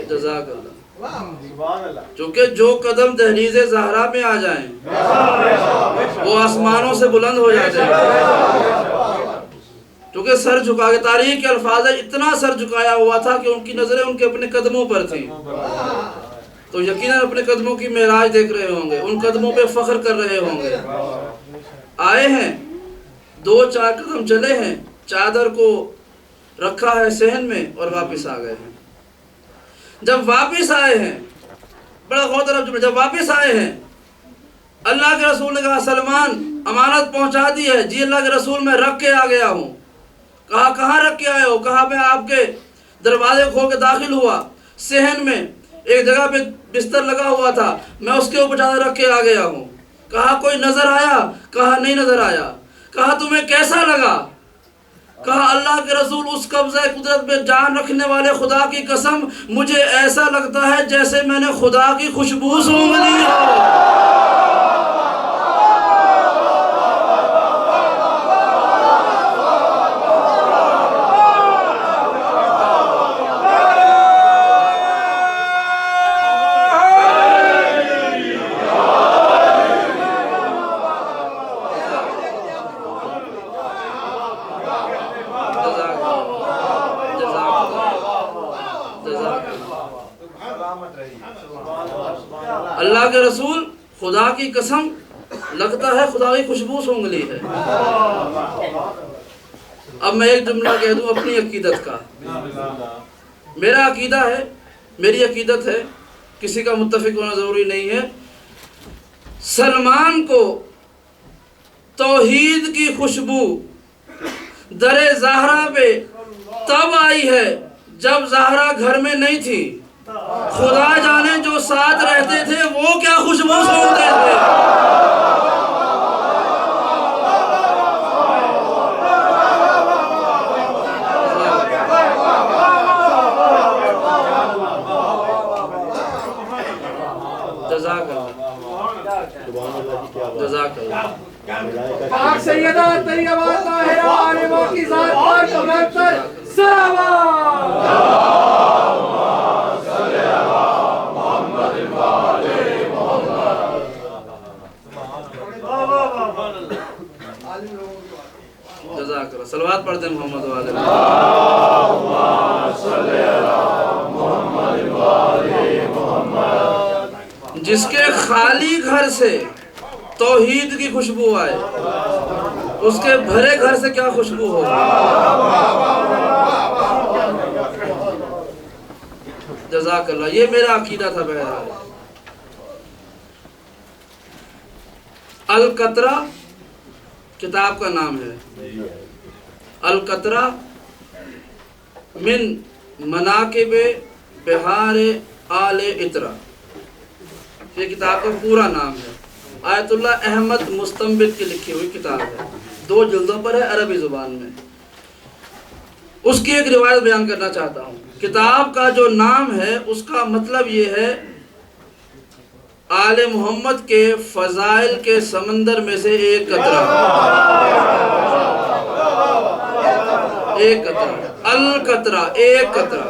جزاک اللہ۔ چونکہ جو قدم دہلیز زہرا میں آ جائیں وہ آسمانوں سے بلند ہو جاتے ہیں، کیونکہ سر جھکا کے، تاریخ کے الفاظ ہے، اتنا سر جھکایا ہوا تھا کہ ان کی نظریں ان کے اپنے قدموں پر تھیں، تو یقیناً اپنے قدموں کی معراج دیکھ رہے ہوں گے، ان قدموں پہ فخر کر رہے ہوں گے۔ آئے ہیں، 2-4 قدم چلے ہیں، چادر کو رکھا ہے صحن میں اور واپس آ گئے ہیں۔ جب واپس آئے ہیں، بڑا غور طرف، جب واپس آئے ہیں، اللہ کے رسول نے کہا سلمان امانت پہنچا دی ہے؟ جی اللہ کے رسول میں رکھ کے آ گیا ہوں۔ کہا کہاں رکھ کے آئے ہو؟ کہا میں آپ کے دروازے کھول کے داخل ہوا، صحن میں ایک جگہ پہ بستر لگا ہوا تھا، میں اس کے اوپر چادر رکھ کے آ گیا ہوں۔ کہا کوئی نظر آیا؟ کہا نہیں نظر آیا۔ کہا تمہیں کیسا لگا؟ کہا اللہ کے رسول اس قبضہ قدرت میں جان رکھنے والے خدا کی قسم، مجھے ایسا لگتا ہے جیسے میں نے خدا کی خوشبو سونگھ لی ہو۔ اللہ کے رسول خدا کی قسم لگتا ہے خدا کی خوشبو سونگ لی ہے۔ اب میں ایک جملہ کہہ دوں اپنی عقیدت کا۔ میرا عقیدہ ہے، میری عقیدت ہے، کسی کا متفق ہونا ضروری نہیں ہے، سلمان کو توحید کی خوشبو در زہرا پہ تب آئی ہے جب زہرا گھر میں نہیں تھی۔ خدا جانے جو ساتھ رہتے تھے وہ کیا خوشبو سونگتے تھے۔ جزاک اللہ۔ پاک سیدہ طیبہ طاہرہ عالمہ کی ذات پر مرتر سلام۔ جزاک اللہ۔ صلوات پڑھتے ہیں محمد والے۔ جس کے خالی گھر سے توحید کی خوشبو آئے اس کے بھرے گھر سے کیا خوشبو ہو۔ جزاک اللہ۔ یہ میرا عقیدہ تھا۔ بہرحال القطرہ کتاب کا نام ہے، القطرہ من مناقب بہار آل اطرا، یہ کتاب کا پورا نام ہے۔ آیت اللہ احمد مستنبط کی لکھی ہوئی کتاب ہے، 2 جلدوں پر ہے عربی زبان میں۔ اس کی ایک روایت بیان کرنا چاہتا ہوں۔ کتاب کا جو نام ہے اس کا مطلب یہ ہے آل محمد کے فضائل کے سمندر میں سے ایک قطرہ، ایک قطرہ، القطرہ، ایک قطرہ،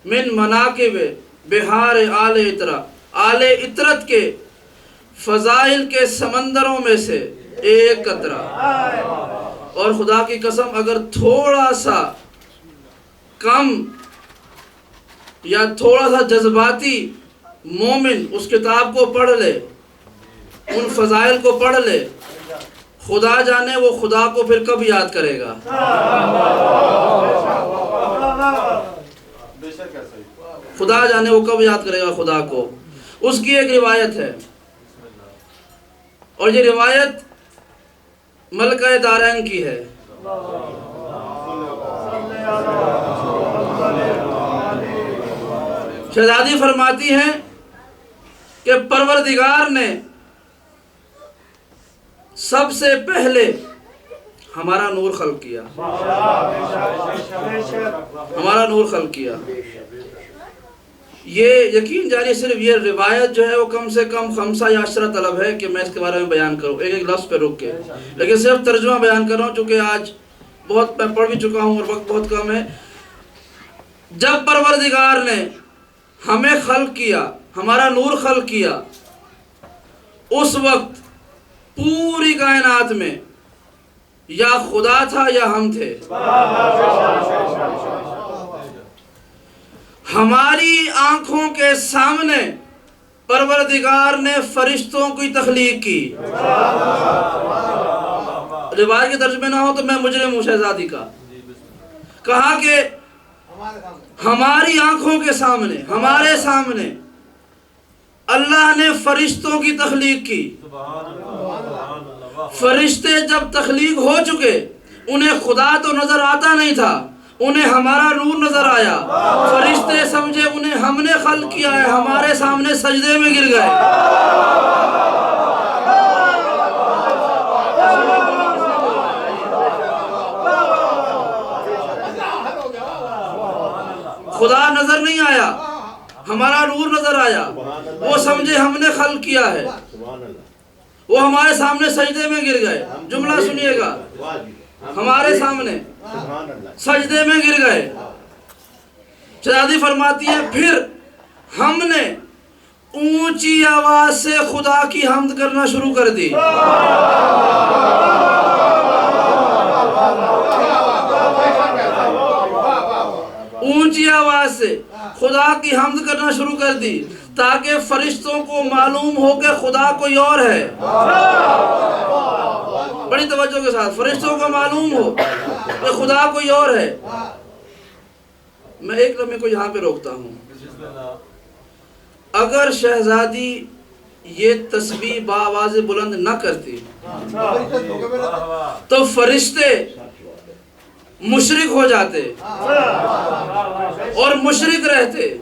من مناقب بہار آل اطرا، آل اطرت کے فضائل کے سمندروں میں سے ایک قطرہ۔ اور خدا کی قسم اگر تھوڑا سا کم یا تھوڑا سا جذباتی مومن اس کتاب کو پڑھ لے، ان فضائل کو پڑھ لے، خدا جانے وہ خدا کو پھر کب یاد کرے گا۔ خدا جانے وہ کب یاد کرے گا خدا کو۔ اس کی ایک روایت ہے، اور یہ روایت ملکہ دارین کی ہے۔ شہزادی فرماتی ہیں کہ پروردگار نے سب سے پہلے ہمارا نور خلق کیا، ہمارا نور خلق کیا۔ یہ یقین جاری صرف یہ روایت جو ہے وہ کم سے کم 5 یا 10 طلب ہے کہ میں اس کے بارے میں بیان کروں ایک ایک لفظ پہ رک کے، لیکن صرف ترجمہ بیان کر رہا ہوں چونکہ آج بہت میں پڑھ بھی چکا ہوں اور وقت بہت کم ہے۔ جب پروردگار نے ہمیں خلق کیا، ہمارا نور خلق کیا، اس وقت پوری کائنات میں یا خدا تھا یا ہم تھے۔ ہماری آنکھوں کے سامنے پروردگار نے فرشتوں کی تخلیق کی۔ روایت کے ترجمے نہ ہو تو میں مجرم ہوں شہزادی کا۔ کہا کہ ہماری آنکھوں کے سامنے، ہمارے سامنے اللہ نے فرشتوں کی تخلیق کی۔ فرشتے جب تخلیق ہو چکے انہیں خدا تو نظر آتا نہیں تھا، انہیں ہمارا نور نظر آیا۔ فرشتے سمجھے انہیں ہم نے خلق کیا ہے، ہمارے سامنے سجدے میں گر گئے۔ خدا نظر نہیں آیا، ہمارا نور نظر آیا۔ وہ سمجھے ہم نے خلق کیا ہے، وہ ہمارے سامنے سجدے میں گر گئے۔ جملہ سنیے گا، ہمارے سامنے سجدے میں گر گئے۔ شہزادی فرماتی ہے پھر ہم نے اونچی آواز سے خدا کی حمد کرنا شروع کر دی۔ اونچی آواز سے خدا کی حمد کرنا شروع کر دی۔ تاکہ فرشتوں کو معلوم ہو کہ خدا کوئی اور ہے. بڑی توجہ کے ساتھ، فرشتوں کو معلوم ہو کہ خدا کوئی اور ہے. میں ایک لمحے کو یہاں پہ روکتا ہوں. اگر شہزادی یہ تسبیح بآواز بلند نہ کرتی تو فرشتے مشرک ہو جاتے اور مشرک رہتے.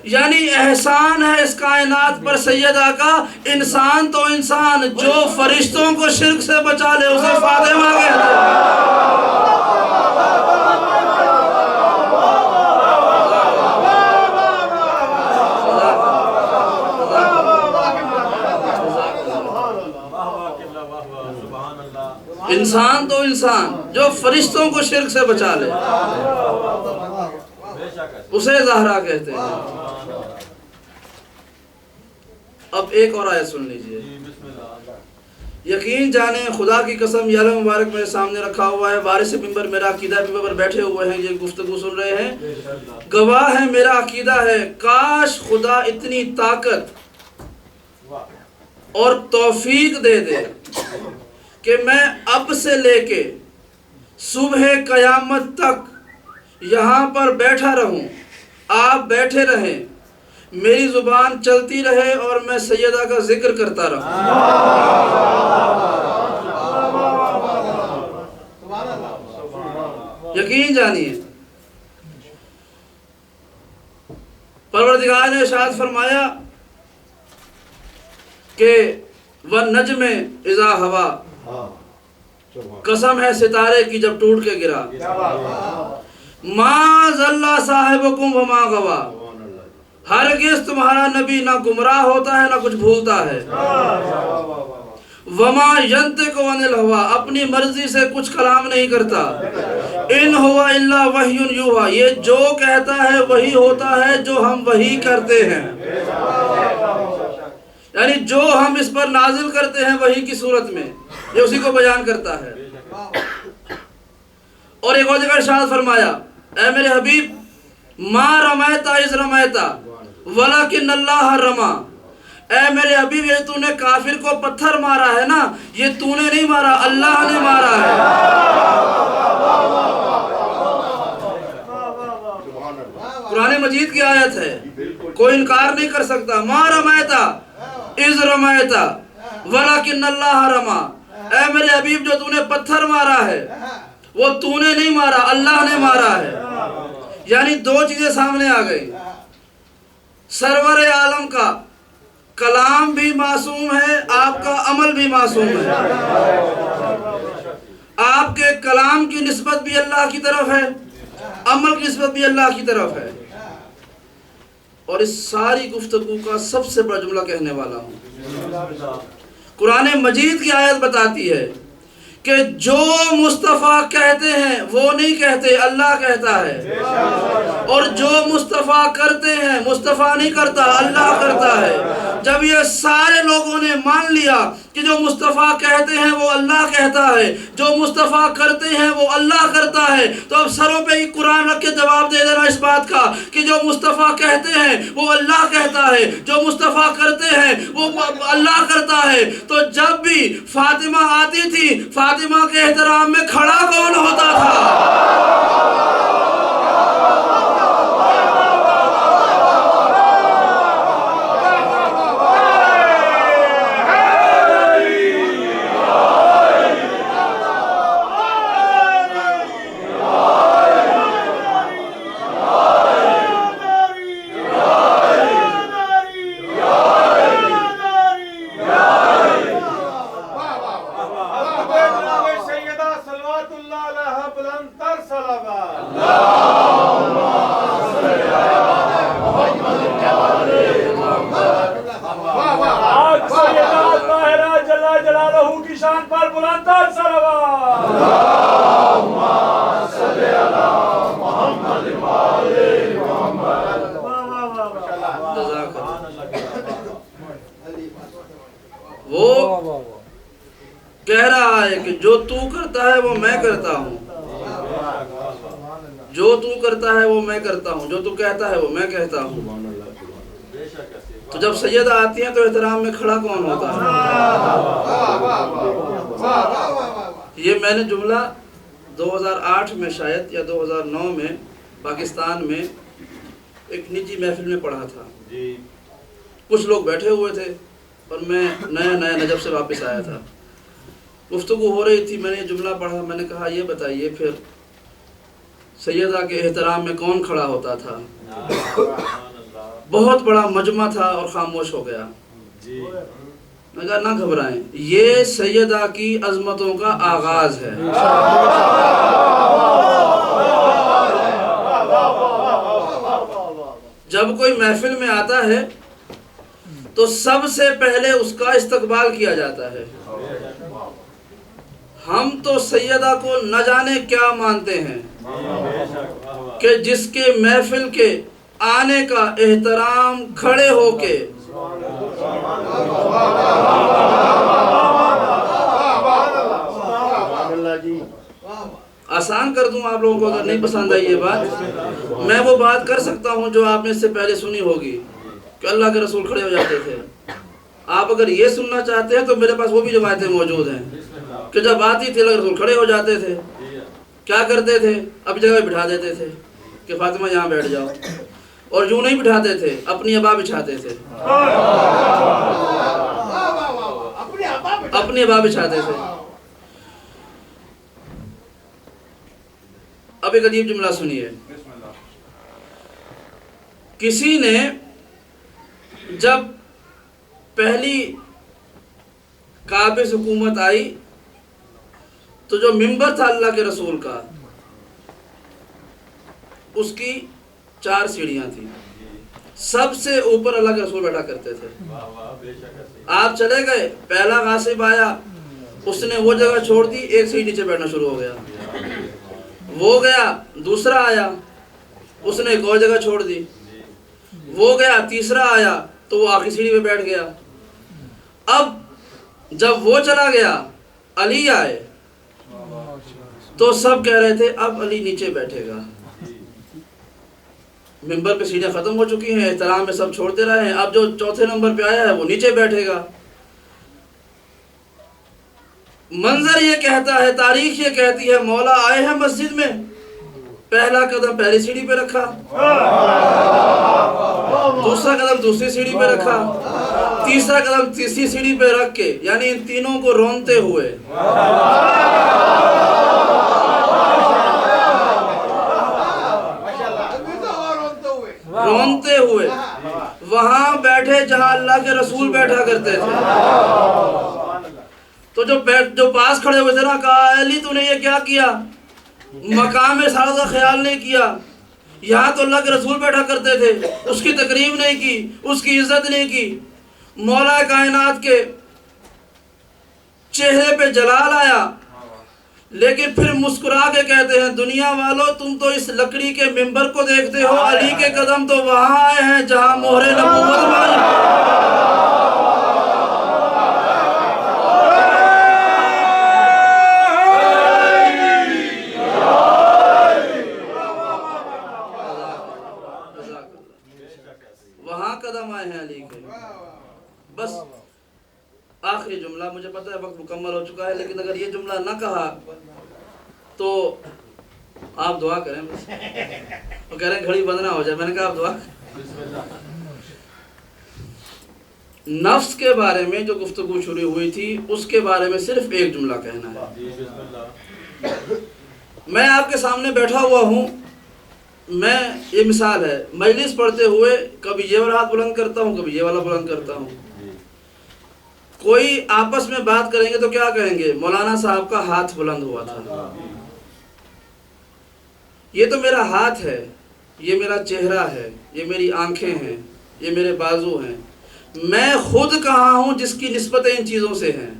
یعنی احسان ہے اس کائنات پر سیدہ کا، انسان تو انسان جو فرشتوں کو شرک سے بچا لے اسے فاطمہ کہتے ہیں. انسان تو انسان جو فرشتوں کو شرک سے بچا لے اسے زہرا کہتے ہیں. اب ایک اور آیت سن لیجئے. یقین جانیں خدا کی قسم یہ عالم مبارک میرے سامنے رکھا ہوا ہے، وارث منبر میرا عقیدہ منبر پر بیٹھے ہوئے ہیں، یہ گفتگو سن رہے ہیں، گواہ ہے میرا عقیدہ ہے. کاش خدا اتنی طاقت اور توفیق دے دے کہ میں اب سے لے کے صبح قیامت تک یہاں پر بیٹھا رہوں، آپ بیٹھے رہیں، میری زبان چلتی رہے اور میں سیدہ کا ذکر کرتا رہوں. یقین جانیے پروردگار نے ارشاد فرمایا کہ وَالنَّجْمِ اِذَا ہَوَا، قسم ہے ستارے کی جب ٹوٹ کے گرا، مَا ضَلَّ صَاحِبُكُمْ وَمَا غَوَا، ہرگز تمہارا نبی نہ گمراہ ہوتا ہے نہ کچھ بھولتا ہے. وَمَا يَنْطِقُ عَنِ الْهَوَىٰ، اپنی مرضی سے کچھ کلام نہیں کرتا. إِنْ هُوَ إِلَّا وَحْيٌ يُوحَىٰ، یہ جو کہتا ہے وہی ہوتا ہے جو ہم وہی کرتے ہیں. یعنی جو ہم اس پر نازل کرتے ہیں وہی کی صورت میں یہ اسی کو بیان کرتا ہے. اور ایک اور جگہ ارشاد فرمایا، اے میرے حبیب ما رمیتا اذ رمیتا ولکن اللہ رما، اے میرے حبیب یہ تو نے کافر کو پتھر مارا ہے نا، یہ تو نے نہیں مارا، اللہ نے مارا ہے. قرآن مجید کی آیت ہے، کوئی انکار نہیں کر سکتا. ما رمیتا اذ رمیتا ولکن اللہ رما، اے میرے حبیب جو تو نے پتھر مارا ہے وہ تو نے نہیں مارا، اللہ نے مارا ہے. یعنی دو چیزیں سامنے آ گئی، سرور عالم کا کلام بھی معصوم ہے، آپ کا عمل بھی معصوم ہے. آپ کے کلام کی نسبت بھی اللہ کی طرف ہے، عمل کی نسبت بھی اللہ کی طرف ہے. اور اس ساری گفتگو کا سب سے بڑا جملہ کہنے والا ہوں. قرآن مجید کی آیت بتاتی ہے کہ جو مصطفیٰ کہتے ہیں وہ نہیں کہتے، اللہ کہتا ہے. اور جو مصطفیٰ کرتے ہیں مصطفیٰ نہیں کرتا، اللہ کرتا ہے. جب یہ سارے لوگوں نے مان لیا کہ جو مصطفیٰ کہتے ہیں وہ اللہ کہتا ہے، جو مصطفیٰ کرتے ہیں وہ اللہ کرتا ہے، تو اب سروں پہ ہی قرآن رکھ کے جواب دے دینا اس بات کا کہ جو مصطفیٰ کہتے ہیں وہ اللہ کہتا ہے، جو مصطفیٰ کرتے ہیں وہ اللہ کرتا ہے. تو جب بھی فاطمہ آتی تھی فاطمہ کے احترام میں کھڑا کون ہوتا تھا؟ وہ کہہ رہا ہے کہ جو تو کرتا ہے وہ میں کرتا ہوں، جو تو کرتا ہے وہ میں کرتا ہوں، جو تو کہتا ہے وہ میں کہتا ہوں. تو جب سیدہ آتی ہیں تو احترام میں کھڑا کون ہوتا ہے؟ یہ میں نے جملہ 2008 میں شاید یا 2009 میں پاکستان میں ایک نجی محفل میں پڑھا تھا. کچھ لوگ بیٹھے ہوئے تھے اور میں نیا نجف سے واپس آیا تھا. گفتگو ہو رہی تھی, میں نے یہ جملہ پڑھا. میں نے کہا یہ بتائیے پھر سیدہ کے احترام میں کون کھڑا ہوتا تھا؟ بہت بڑا مجمع تھا اور خاموش ہو گیا. میں کہا نہ گھبرائیں, یہ سیدہ کی عظمتوں کا آغاز ہے. جب کوئی محفل میں آتا ہے تو سب سے پہلے اس کا استقبال کیا جاتا ہے. ہم تو سیدہ کو نہ جانے کیا مانتے ہیں کہ جس کے محفل کے آنے کا احترام کھڑے ہو کے آسان کر دوں آپ لوگوں کو, اگر نہیں پسند آئی یہ بات, میں وہ بات کر سکتا ہوں جو آپ نے اس سے پہلے سنی ہوگی کہ اللہ کے رسول کھڑے ہو جاتے تھے. آپ اگر یہ سننا چاہتے ہیں تو میرے پاس وہ بھی روایتیں موجود ہیں کہ جب آتی تھی اللہ کے رسول کھڑے ہو جاتے تھے. کیا کرتے تھے؟ اپنی جگہ بٹھا دیتے تھے کہ فاطمہ یہاں بیٹھ جاؤ, اور یوں نہیں بٹھاتے تھے, اپنی ابا بچھاتے تھے. اپنی ابا بچھاتے تھے. اب ایک عجیب جملہ سنیے. کسی نے جب پہلی قابض حکومت آئی تو جو منبر تھا اللہ کے رسول کا, اس کی 4 سیڑھیاں تھیں. سب سے اوپر اللہ کے رسول بیٹھا کرتے تھے. آپ چلے گئے, پہلا غاصب آیا, اس نے وہ جگہ چھوڑ دی, ایک سیڑھی نیچے بیٹھنا شروع ہو گیا. وہ گیا, دوسرا آیا, اس نے ایک اور جگہ چھوڑ دی. وہ گیا, تیسرا آیا تو وہ آخری سیڑھی پہ بیٹھ گیا. اب جب وہ چلا گیا, علی آئے تو سب کہہ رہے تھے اب علی نیچے بیٹھے گا. منبر پہ سیڑھیاں ختم ہو چکی ہیں, احترام میں سب چھوڑتے رہے ہیں, اب جو چوتھے نمبر پہ آیا ہے وہ نیچے بیٹھے گا. منظر یہ کہتا ہے, تاریخ یہ کہتی ہے, مولا آئے ہیں مسجد میں, پہلا قدم پہلی سیڑھی پہ رکھا, دوسرا قدم دوسری سیڑھی پہ رکھا, تیسرا قدم تیسری سیڑھی پہ رکھ کے, یعنی ان تینوں کو رونتے ہوئے وہاں بیٹھے جہاں اللہ کے رسول بیٹھا کرتے تھے. تو جو پاس کھڑے ہوئے تھے نا, کہا علی تو نے یہ کیا کیا, مقام رسالت کا خیال نہیں کیا, یہاں تو اللہ کے رسول بیٹھا کرتے تھے, اس کی تقریب نہیں کی, اس کی عزت نہیں کی. مولا کائنات کے چہرے پہ جلال آیا, لیکن پھر مسکرا کے کہتے ہیں دنیا والو تم تو اس لکڑی کے منبر کو دیکھتے ہو, علی کے قدم تو وہاں آئے ہیں جہاں مہر نبوت والی. وہاں قدم آئے ہیں علی کے. بس آخری جملہ, مجھے پتہ ہے وقت مکمل ہو چکا ہے, لیکن اگر یہ جملہ نہ کہا تو آپ دعا کریں. وہ کہہ رہے ہیں گھڑی بند نہ ہو جائے. میں نے کہا آپ دعا کریں. نفس کے بارے میں جو گفتگو شروع ہوئی تھی, اس کے بارے میں صرف ایک جملہ کہنا ہے. میں آپ کے سامنے بیٹھا ہوا ہوں, میں یہ مثال ہے, مجلس پڑھتے ہوئے کبھی یہ والا ہاتھ بلند کرتا ہوں, کبھی یہ والا بلند کرتا ہوں. کوئی آپس میں بات کریں گے تو کیا کہیں گے, مولانا صاحب کا ہاتھ بلند ہوا تھا. یہ تو میرا ہاتھ ہے, یہ میرا چہرہ ہے, یہ میری آنکھیں ہیں, یہ میرے بازو ہیں. میں خود کہاں ہوں جس کی نسبتیں ان چیزوں سے ہیں.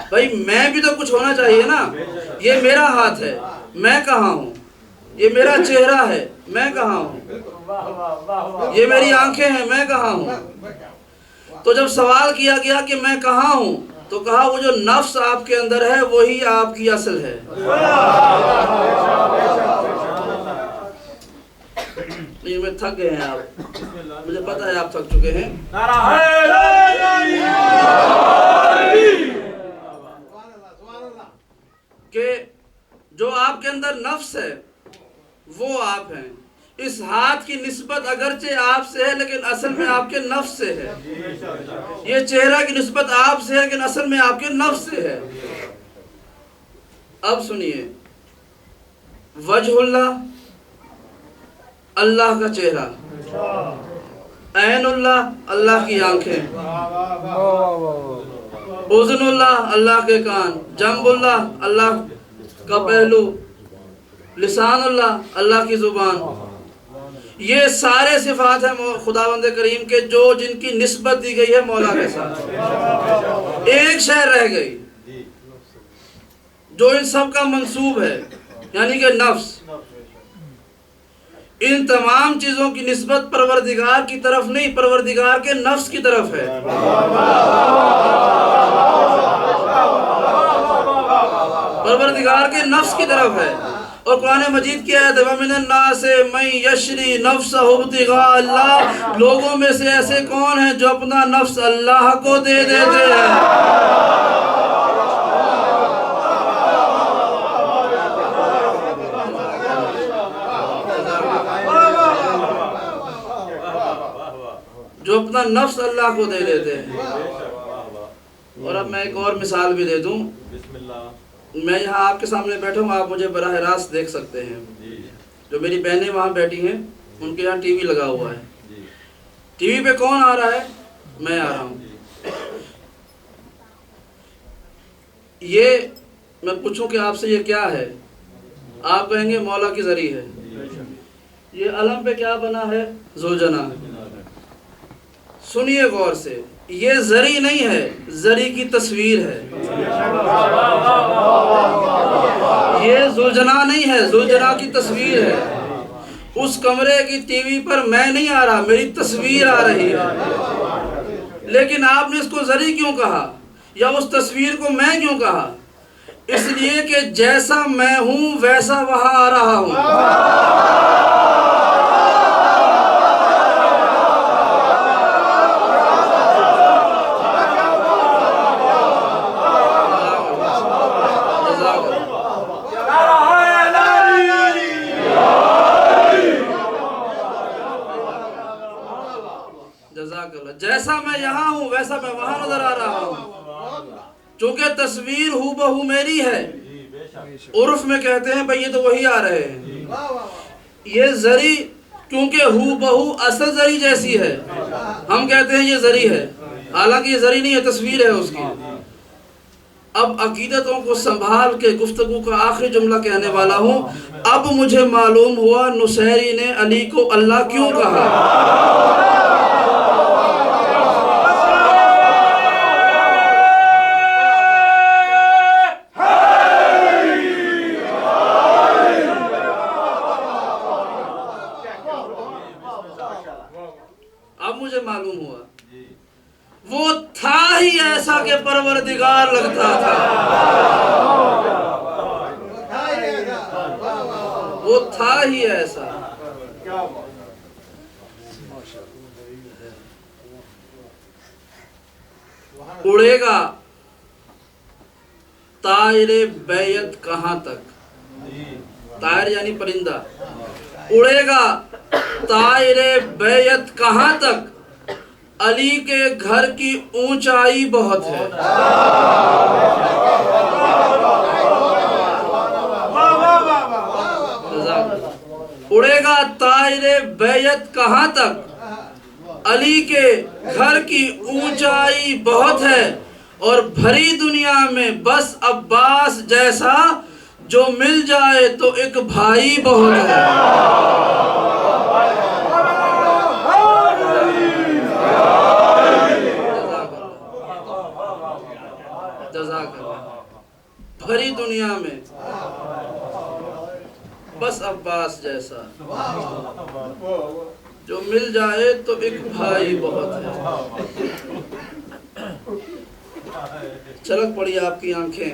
بھائی میں بھی تو کچھ ہونا چاہیے نا. یہ میرا ہاتھ ہے, میں کہاں ہوں. یہ میرا چہرہ ہے, میں کہاں ہوں. یہ میری آنکھیں ہیں, میں کہاں ہوں. تو جب سوال کیا گیا کہ میں کہاں ہوں, تو کہا وہ جو نفس آپ کے اندر ہے وہی آپ کی اصل ہے. نہیں میں تھک گئے ہیں آپ, مجھے پتا ہے آپ تھک چکے ہیں. کہ جو آپ کے اندر نفس ہے وہ آپ ہیں. اس ہاتھ کی نسبت اگرچہ آپ سے ہے لیکن اصل میں آپ کے نفس سے ہے. یہ چہرہ کی نسبت آپ سے ہے لیکن اصل میں آپ کے نفس سے ہے. اب سنیے, وجہ اللہ, اللہ کا چہرہ, عین اللہ, اللہ کی آنکھیں, اذن اللہ, اللہ کے کان, جنب اللہ, اللہ کا پہلو, لسان اللہ, اللہ کی زبان. یہ سارے صفات ہیں خداوند کریم کے جو جن کی نسبت دی گئی ہے مولا کے ساتھ. ایک شے رہ گئی جو ان سب کا منسوب ہے, یعنی کہ نفس. ان تمام چیزوں کی نسبت پروردگار کی طرف نہیں, پروردگار کے نفس کی طرف ہے. پروردگار کے نفس کی طرف ہے. اور قرآن مجید کی آیت ہے وَمِنَ النَّاسِ مَن يَشْرِي نَفْسَهُ ابْتِغَاءَ اللَّهِ, لوگوں میں سے ایسے کون ہیں جو اپنا نفس اللہ کو دے دیتے ہیں. جو اپنا نفس اللہ کو دے دیتے ہیں. اور اب میں ایک اور مثال بھی دے دوں. میں یہاں آپ کے سامنے بیٹھا ہوں, آپ مجھے براہ راست دیکھ سکتے ہیں. جو میری بہنیں وہاں بیٹھی ہیں ان کے یہاں ٹی وی لگا ہوا ہے. ٹی وی پہ کون آ رہا ہے؟ میں آ رہا ہوں. یہ میں پوچھوں کہ آپ سے یہ کیا ہے, آپ کہیں گے مولا کی ذری ہے. یہ علم پہ کیا بنا ہے؟ ذوالجناح. سنیے غور سے, یہ ذری نہیں ہے, ذری کی تصویر ہے. یہ ذوالجناح نہیں ہے, ذوالجناح کی تصویر ہے. اس کمرے کی ٹی وی پر میں نہیں آ رہا, میری تصویر آ رہی ہے. لیکن آپ نے اس کو ذری کیوں کہا, یا اس تصویر کو میں کیوں کہا؟ اس لیے کہ جیسا میں ہوں ویسا وہاں آ رہا ہوں. جیسا میں یہاں ہوں ویسا میں وہاں نظر آ رہا ہوں. چونکہ تصویر ہو بہو میری ہے, عرف میں کہتے ہیں بھئی یہ تو وہی آ رہے ہیں. یہ ذری کیونکہ ہو بہو اصل ذری جیسی ہے, ہم کہتے ہیں یہ ذری ہے, حالانکہ یہ ذری نہیں ہے, تصویر ہے اس کی. اب عقیدتوں کو سنبھال کے گفتگو کا آخری جملہ کہنے والا ہوں. اب مجھے معلوم ہوا نصیری نے علی کو اللہ کیوں کہا. اب مجھے معلوم ہوا وہ تھا ہی ایسا کہ پروردگار لگتا تھا. وہ تھا ہی ایسا. اڑے گا طائر بیعت کہاں تک, طائر یعنی پرندہ, اڑے گا طائر بیعت کہاں تک, علی کے گھر کی اونچائی بہت ہے. اڑے گا طائر بیعت کہاں تک, علی کے گھر کی اونچائی بہت ہے. اور بھری دنیا میں بس عباس جیسا جو مل جائے تو ایک بھائی بہت ہے. بھری دنیا میں بس عباس جیسا جو مل جائے تو ایک بھائی بہت ہے. چھلک پڑی آپ کی آنکھیں.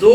2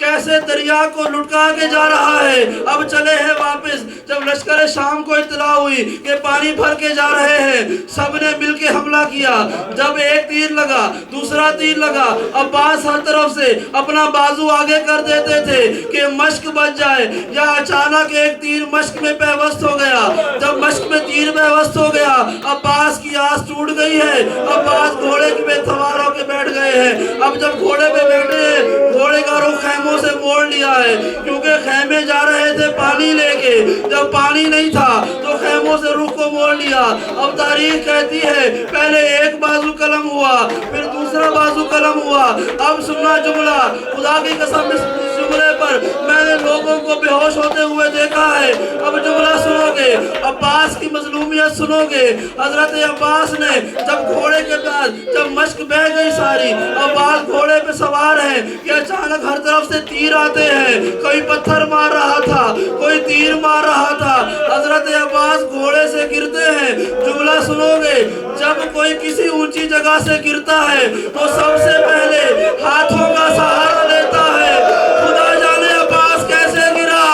کیسے دریا کو لٹکا کے جا رہا ہے. اب چلے ہیں واپس. جب لشکر شام کو اطلاع ہوئی کہ پانی بھر کے جا رہے ہیں, سب نے مل کے حملہ کیا. جب ایک تیر لگا, دوسرا تیر لگا, عباس ہر طرف سے اپنا بازو آگے کر دیتے تھے کہ مشک بچ جائے. یا اچانک ایک تیر مشک میں پیوست ہو گیا. جب مشک میں تیر پیوست ہو گیا, عباس کی آس ٹوٹ گئی ہے. عباس گھوڑے پہ سوار ہو کے بیٹھ گئے ہیں. اب جب گھوڑے پہ بیٹھے ہیں, گھوڑے کا رخ خیموں سے موڑ لیا ہے, کیونکہ خیمے جا رہے تھے پانی لے کے. جب پانی نہیں تھا تو خیموں سے رخ کو موڑ لیا. اب تاریخ کہتی ہے پہلے ایک بازو قلم ہوا, پھر دوسرا بازو قلم ہوا. اب سننا جملہ, خدا کی قسم اس جملے پر میں نے لوگوں کو بے ہوش ہوتے ہوئے دیکھا ہے. اب جملہ سنو گے, عباس کی مظلومیت سنو گے. حضرت عباس نے جب گھوڑے کے بعد جب مشک بہ گئی ساری, عباس گھوڑے پہ سوار ہیں کہ اچانک ہر طرف سے تیر آتے ہیں. کوئی پتھر مار رہا تھا, کوئی تیر مار رہا تھا. حضرت عباس گھوڑے سے گرتے ہیں. جملہ سنو گے, جب کوئی کسی اونچی جگہ سے گرتا ہے تو سب سے پہلے ہاتھوں کا سہارا لیتا ہے. خدا جانے عباس کیسے گرا,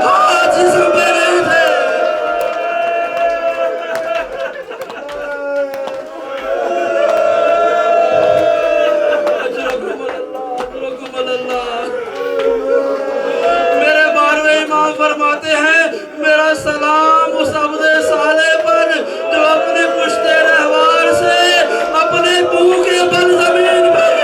ہاتھ جسم پہ نہیں تھے. میرے 12ویں امام فرماتے ہیں, میرا سلام اس عبد صالح پر جو اپنے پشت رہوار سے اپنے منہ کے بل زمین پر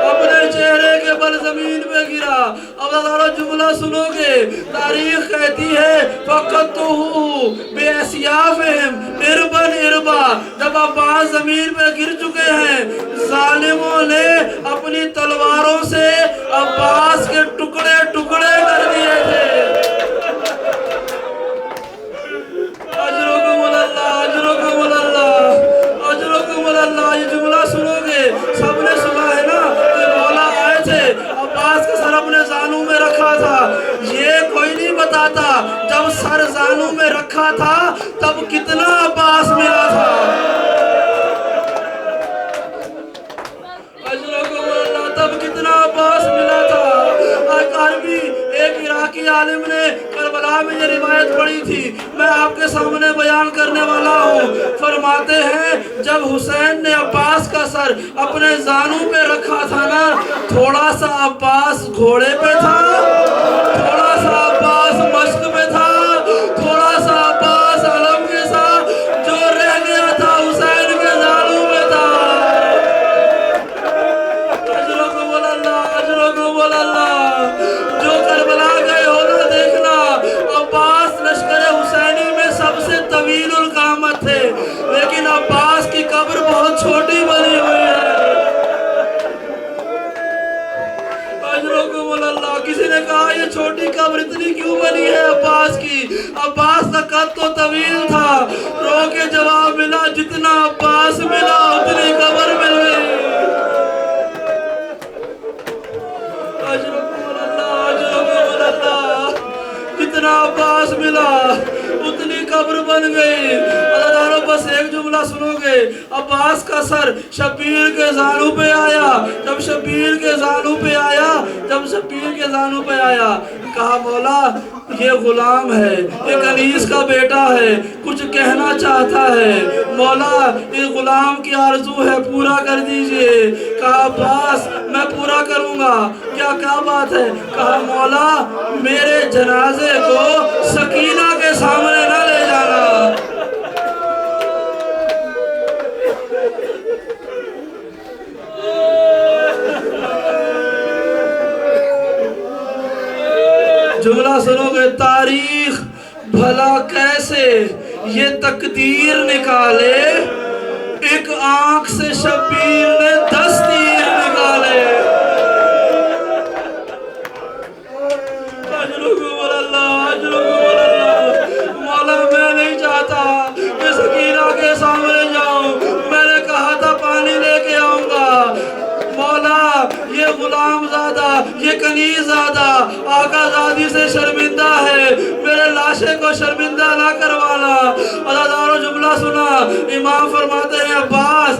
اپنے چہرے کے بل زمین پہ گرا. اب ہزاروں جملہ سنو گے, تاریخ کہتی ہے فَقَدْتُهُ بِأَسْيَافِهِمْ إِرْبًا إِرْبًا. جب عباس زمین پہ گر چکے ہیں, ظالموں نے اپنی تلواروں سے عباس کے ٹکڑے ٹکڑے کر دیے تھے. اجرکم اللہ, اجرکم اللہ, اجرکم اللہ. یہ جملہ سنو گے, سب نے سنا ہے نا کہ مولا آئے تھے, عباس کا سر اپنے زانوں میں رکھا تھا. یہ کوئی نہیں بتاتا جب سر زانوں میں رکھا تھا تب کتنا عباس ملا تھا. تب کتنا عباس ملا تھا. عربی ایک عراقی عالم نے کربلا میں یہ روایت پڑھی تھی, میں آپ کے سامنے بیان کرنے والا ہوں. فرماتے ہیں جب حسین نے عباس کا سر اپنے زانوں پہ رکھا تھا نا, تھوڑا سا عباس گھوڑے پہ تھا, تھوڑا سا عباس مشک پہ تھا, تھوڑا سا عباس علم کے ساتھ جو رہ گیا تھا حسین کے زانوں میں تھا. جو کربلا گئے ہو نا دیکھنا, عباس لشکر حسینی میں سب سے طویل القامت تھے, لیکن عباس کی قبر بہت چھوٹی بنی ہوئی ہے. اجرکم اللہ. کسی نے کہا یہ چھوٹی قبر اتنی کیوں بنی ہے عباس کی؟ عباس کا قد تو طویل تھا. رو کے جواب ملا, جتنا عباس ملا اتنی قبر مل گئی. جتنا عباس ملا اتنی قبر بن گئی. عزیزانو بس ایک جملہ سنو گے, عباس کا سر شبیر کے زانوں پہ آیا. جب شبیر کے زانوں پہ آیا, جب شبیر کے زانوں پہ آیا, کہا مولا یہ غلام ہے, یہ کنیز کا بیٹا ہے, کچھ کہنا چاہتا ہے, مولا اس غلام کی آرزو ہے پورا کر دیجئے. کہا عباس میں پورا کروں گا. کیا بات ہے؟ کہا مولا میرے جنازے کو سکینہ کے سامنے نہ لے جانا. جملہ سنو گے, تاریخ بھلا کیسے یہ تقدیر نکالے, ایک آنکھ سے شبیر نے 10 تیر نکالے. مولا میں نہیں چاہتا کہ سکینہ کے سامنے جاؤں, میں نے کہا تھا پانی لے کے آؤں گا. مولا یہ غلام زادہ, یہ کنیز زادہ آقا زادی سے شرمندہ ہے, میرے لاشے کو شرمندہ نہ کروانا. عزیزانو جملہ سنا, امام فرماتے ہیں عباس